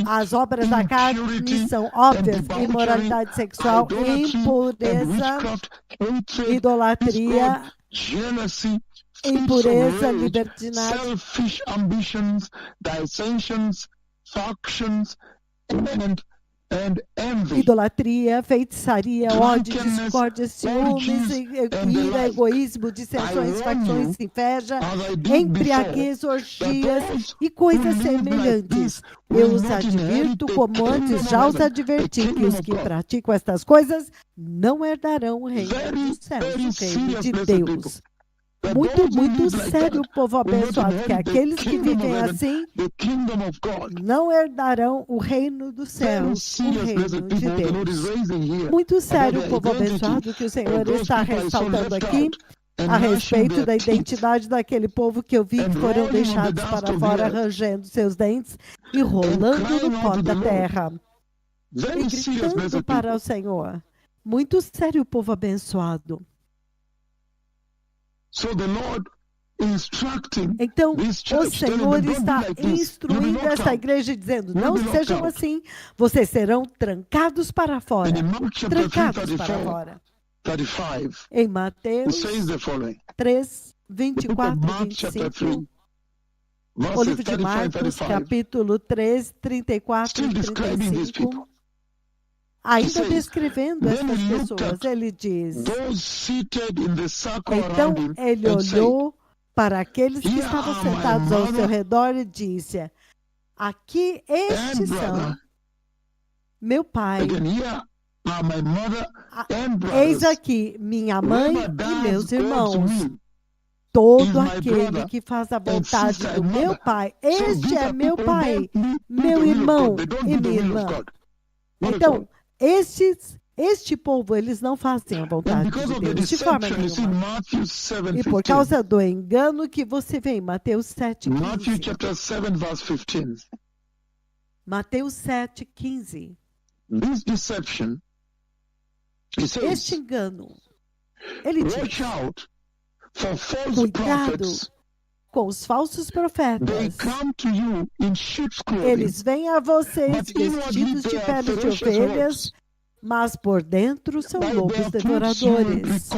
as obras da carne são óbvias, imoralidade sexual, impureza, idolatria, impureza, libertinagem, selfish ambitions, dissensions, factions, and envy. Idolatria, feitiçaria, ódio, discórdia, ciúmes, ira, egoísmo, dissensões, facções, inveja, embriaguez, orgias e coisas semelhantes. Eu os advirto, como antes já os adverti, que os que praticam estas coisas não herdarão o reino dos céus, o reino de Deus. Muito sério, povo abençoado, que aqueles que vivem assim não herdarão o reino dos céus, o reino de Deus. Muito sério, povo abençoado, que o Senhor está ressaltando aqui a respeito da identidade daquele povo que eu vi que foram deixados para fora, rangendo seus dentes e rolando no pó da terra e gritando para o Senhor. Muito sério, povo abençoado. Então, o Senhor está instruindo essa igreja, dizendo, não sejam assim, vocês serão trancados para fora. Trancados para fora. Em Mateus 3, 24 e 25, o livro de Marcos, capítulo 3, 34 e 35, ainda descrevendo essas pessoas, ele diz, então ele olhou para aqueles que estavam sentados ao seu redor e disse, aqui estes são meu pai, eis aqui minha mãe e meus irmãos, todo aquele que faz a vontade do meu pai, este é meu pai, meu irmão e minha irmã. Então, este povo, eles não fazem a vontade de Deus de forma nenhuma. E por causa do engano que você vê em Mateus 7, 15. Mateus 7, 15. Este engano, ele diz, cuidado com os falsos profetas. Eles Eles vêm a vocês vestidos de pele de ovelhas, mas por dentro são lobos devoradores.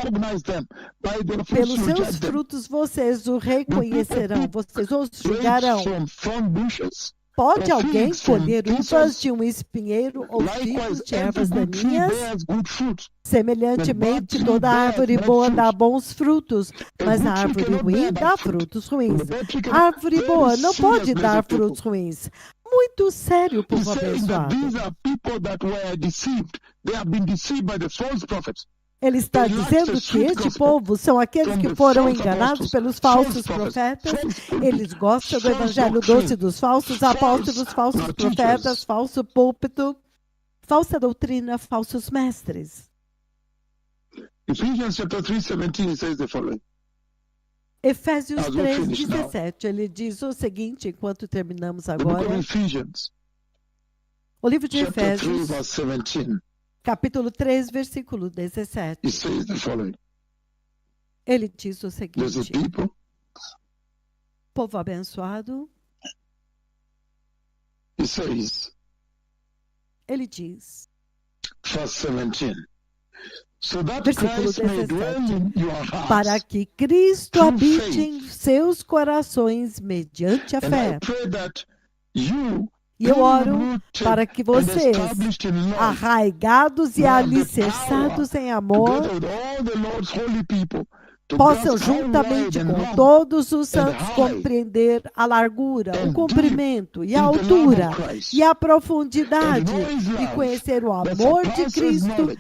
Pelos seus frutos vocês o reconhecerão, vocês os julgarão. Pode alguém colher uvas de um espinheiro ou figos de ervas daninhas? Semelhantemente, toda árvore boa dá bons frutos, mas a árvore ruim dá frutos ruins. A árvore boa não pode dar frutos ruins. Muito sério, povo abençoado. Ele está dizendo que este povo são aqueles que foram enganados pelos falsos profetas. Eles gostam do evangelho doce dos falsos apóstolos, falsos profetas, falso púlpito, falsa doutrina, falsos mestres. Ephesians chapter 3:17 says the following. Efésios 3:17, ele diz o seguinte, enquanto terminamos agora. O livro de Efésios, capítulo 3, versículo 17. Ele diz o seguinte: povo abençoado, ele diz, versículo 17, para que Cristo habite em seus corações mediante a fé. E eu oro para que vocês, arraigados e alicerçados em amor, possam juntamente com todos os santos compreender a largura, o comprimento e a altura e a profundidade e conhecer o amor de Cristo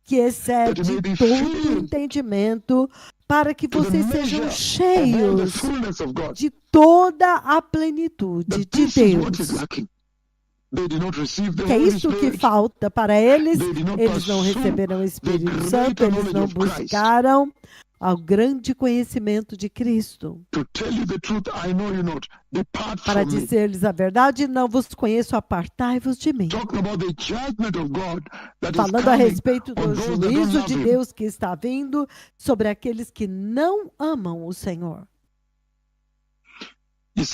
que excede todo entendimento, para que vocês sejam cheios de toda a plenitude de Deus. Que é isso que falta para eles. Eles não receberam o Espírito Santo, eles não buscaram ao grande conhecimento de Cristo. Para dizer-lhes a verdade, não vos conheço, apartai-vos de mim. Falando a respeito do juízo de Deus que está vindo sobre aqueles que não amam o Senhor. Ele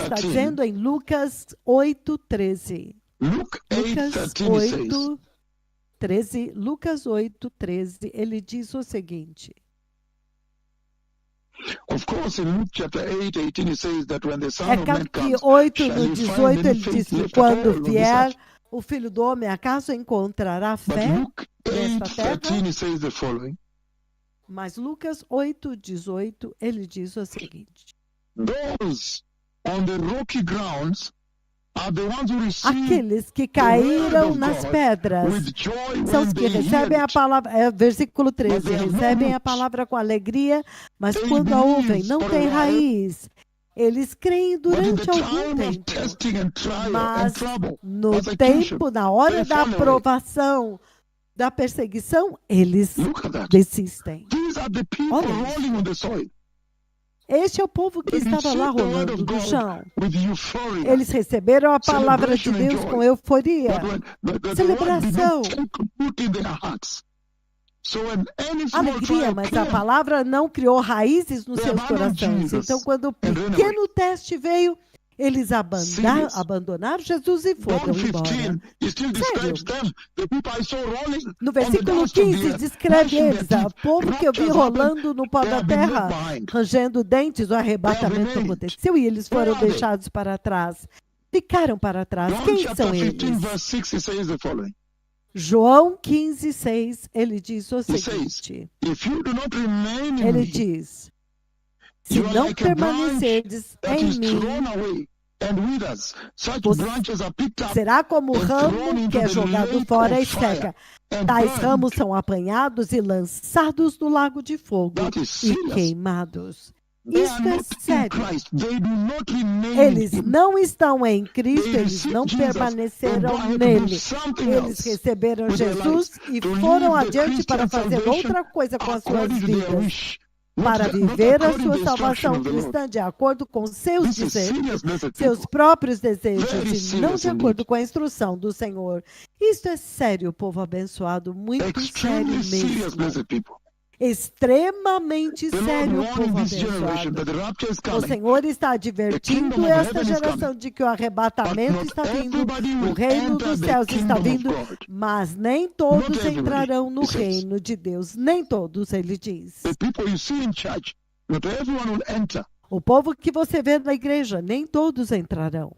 está dizendo em Lucas 8:13. Lucas 8:13, ele diz o seguinte. É claro que 8 no 18 ele diz que quando vier o Filho do Homem, acaso encontrará fé nesta terra? Mas Lucas 8:18 ele diz o seguinte. Aqueles que caíram nas pedras são os que recebem a palavra, versículo 13, recebem a palavra com alegria, mas quando a ouvem, não tem raiz. Eles creem durante algum tempo, mas no tempo, na hora da aprovação, da perseguição, eles desistem. Olha isso. Este é o povo que estava lá rolando no chão. Eles receberam a palavra de Deus com euforia, celebração, alegria, mas a palavra não criou raízes nos seus corações. Então, quando o pequeno teste veio, eles abandonaram Jesus e foram embora. Sério. No versículo 15, descreve eles, o povo que eu vi rolando no pó da terra, rangendo dentes, o arrebatamento aconteceu e eles foram deixados para trás. Ficaram para trás. Quem são eles? João 15:6, ele diz o seguinte. Ele diz, se não permanecerdes em mim, será como o ramo que é jogado fora e seca. Tais ramos são apanhados e lançados no lago de fogo e queimados. Isso é sério. Eles não estão em Cristo, eles não permaneceram nele. Eles receberam Jesus e foram adiante para fazer outra coisa com as suas vidas. Para viver a sua salvação cristã de acordo com seus desejos, seus próprios desejos, e não de acordo com a instrução do Senhor. Isto é sério, povo abençoado, muito sério mesmo. extremamente sério, povo abençoado. O Senhor está advertindo esta geração de que o arrebatamento está vindo, o reino dos céus está vindo, mas nem todos entrarão no reino de Deus. Nem todos, ele diz. O povo que você vê na igreja, nem todos entrarão.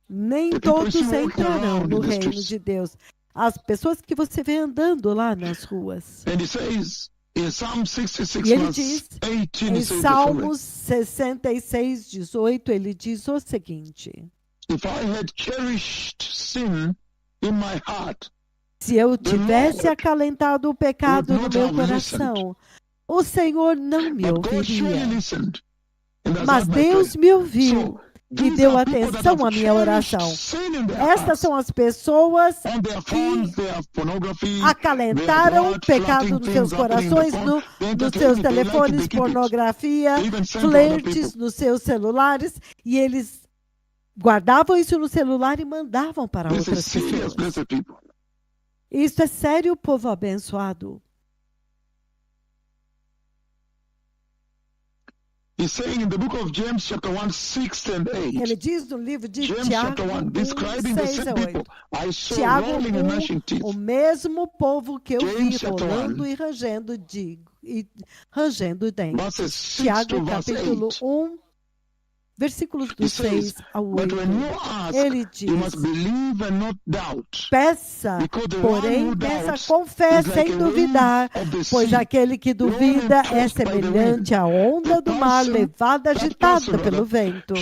Nem todos entrarão no reino de Deus. As pessoas que você vê andando lá nas ruas. E ele diz, em Salmos 66, 18, ele diz o seguinte: se eu tivesse acalentado o pecado no meu coração, o Senhor não me ouviria. Mas Deus me ouviu e deu atenção à minha oração. Estas são as pessoas que acalentaram o pecado nos seus corações, nos seus telefones, pornografia, flertes nos seus celulares, e eles guardavam isso no celular e mandavam para outras pessoas. Isso é sério, povo abençoado. Ele diz no livro de Tiago 1:6 a 8. Tiago 1, o mesmo povo que eu vi rolando e rangendo dentes. Tiago capítulo 1, versículos do 6 ao 8. Ele diz: peça, porém, confesse sem duvidar, pois aquele que duvida é semelhante à onda do mar levada agitada pelo vento.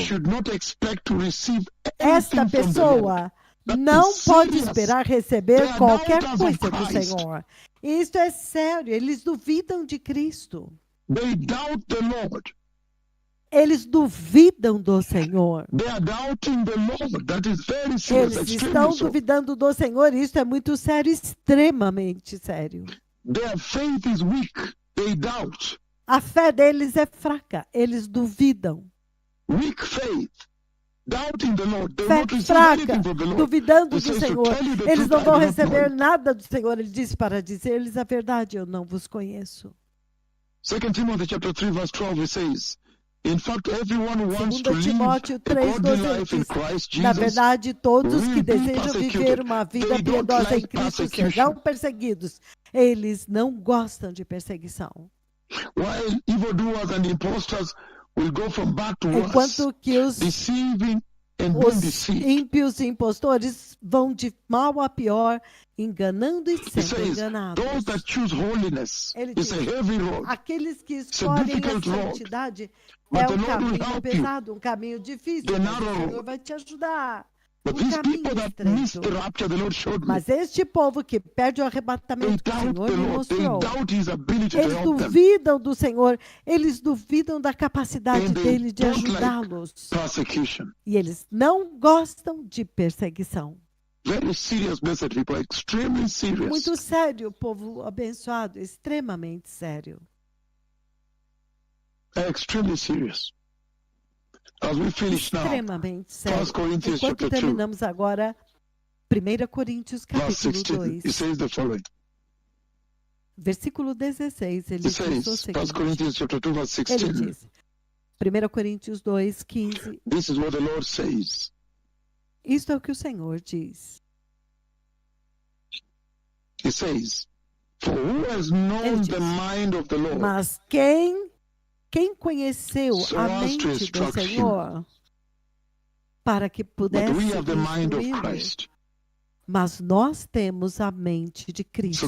Esta pessoa não pode esperar receber qualquer coisa do Senhor. Isto é sério, eles duvidam de Cristo. Eles duvidam do Senhor. Eles estão duvidando do Senhor, e isso é muito sério, extremamente sério. A fé deles é fraca, eles duvidam. Fé fraca, duvidando do Senhor. Eles não vão receber nada do Senhor. Ele disse para dizer-lhes a verdade: eu não vos conheço. 2 Timothy chapter 3 verse 12 says, in fact, everyone who wants to 2 Timóteo 3:12 na verdade, todos que desejam viver uma vida piedosa em Cristo serão perseguidos. Eles não gostam de perseguição. While evildoers and impostors will go from bad to worse, enquanto que os ímpios e impostores vão de mal a pior, enganando e sendo enganados. Ele diz, aqueles que escolhem a santidade é um caminho pesado, um caminho difícil, mas o Senhor vai te ajudar. Um caminho estreito. Mas este povo que perde o arrebatamento que o Senhor lhe mostrou, eles duvidam do Senhor, eles duvidam da capacidade dele de ajudá-los. E eles não gostam de perseguição. Muito sério, povo abençoado, extremamente sério. Extremely serious. As we finish now, extremamente sério. Enquanto terminamos agora 1 Coríntios capítulo 2, versículo 16, ele diz o seguinte. Ele diz, 1 Coríntios 2, 15. This is what the Lord says. Isto é o que o Senhor diz. He says, for who has known the mind of the Lord? Mas quem conheceu a mente do Senhor para que pudesse instruí-lo? Mas nós temos a mente de Cristo.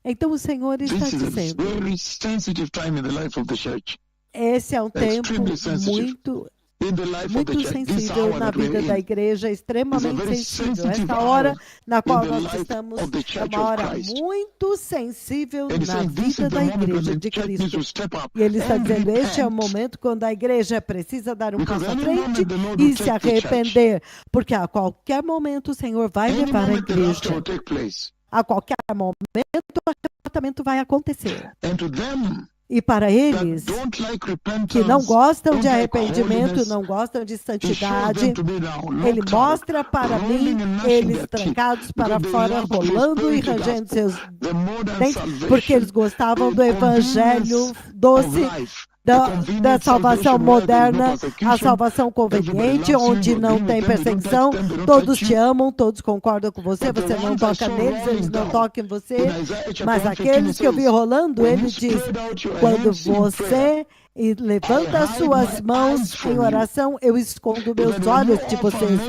Então o Senhor está dizendo, esse é um tempo muito sensível na vida da igreja, extremamente sensível. Esta hora na qual nós estamos é uma hora muito sensível na vida da igreja de Cristo. E ele está dizendo, este é o momento quando a igreja precisa dar um passo à frente e se arrepender, porque a qualquer momento o Senhor vai levar a igreja. A qualquer momento o arrebatamento vai acontecer. E para eles que não gostam de arrependimento, não gostam de santidade, ele mostra para mim eles trancados para fora, rolando e rangendo seus dentes, porque eles gostavam do evangelho doce, da salvação moderna, a salvação conveniente, onde não tem perseguição, todos te amam, todos concordam com você, você não toca neles, eles não tocam em você, mas aqueles que eu vi rolando, ele diz, quando você levanta as suas mãos em oração, eu escondo meus olhos de vocês.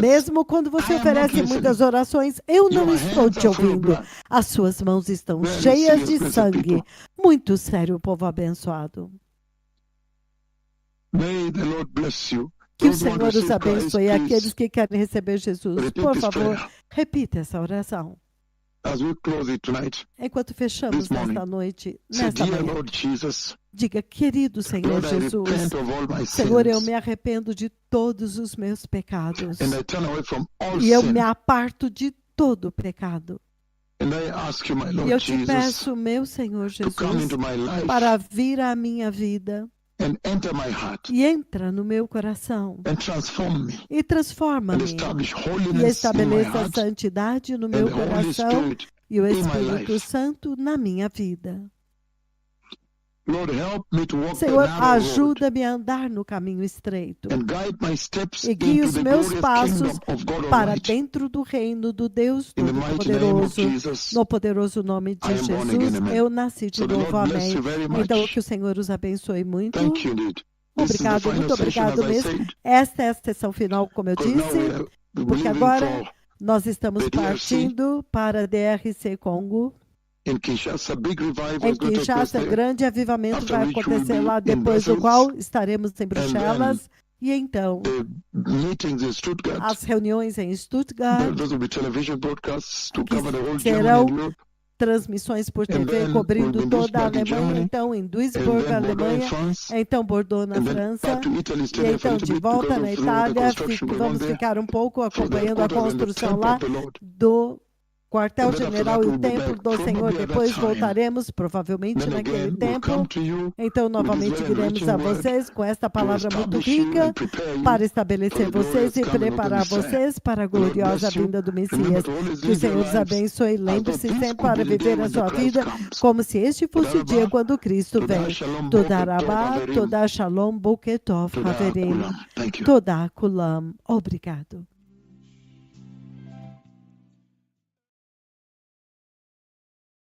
Mesmo quando você oferece muitas orações, eu não estou te ouvindo. As suas mãos estão cheias de sangue. Muito sério, povo abençoado. Que o Senhor os abençoe. Aqueles que querem receber Jesus, por favor, repita essa oração. Enquanto fechamos nesta noite, nesta manhã, diga, querido Senhor Jesus, Senhor, eu me arrependo de todos os meus pecados e eu me aparto de todo pecado. E eu te peço, meu Senhor Jesus, para vir à minha vida e entra no meu coração e transforma-me e estabeleça a santidade no meu coração e o Espírito Santo na minha vida. Senhor, ajuda-me a andar no caminho estreito e guie os meus passos para dentro do reino do Deus Todo-Poderoso. No poderoso nome de Jesus, eu nasci de novo. Amém. Então, que o Senhor os abençoe muito. Obrigado, muito obrigado mesmo. Esta é a sessão final, como eu disse, porque agora nós estamos partindo para DRC Congo. Em Kinshasa, grande avivamento vai acontecer lá, depois do qual estaremos em Bruxelas. E então, as reuniões em Stuttgart, que serão transmissões por TV cobrindo toda a Alemanha, então em Duisburg, Alemanha, então Bordeaux, na França, e então de volta na Itália, vamos ficar um pouco acompanhando a construção lá do quartel-general e o templo do Senhor. Depois voltaremos, provavelmente naquele tempo. Então, novamente viremos a vocês com esta palavra muito rica para estabelecer vocês e preparar vocês para a gloriosa vinda do Messias. Que o Senhor os abençoe. Lembre-se sempre para viver a sua vida como se este fosse o dia quando Cristo vem. Toda Rabá, toda Shalom, Boketov, Haverim, toda Kulam. Obrigado.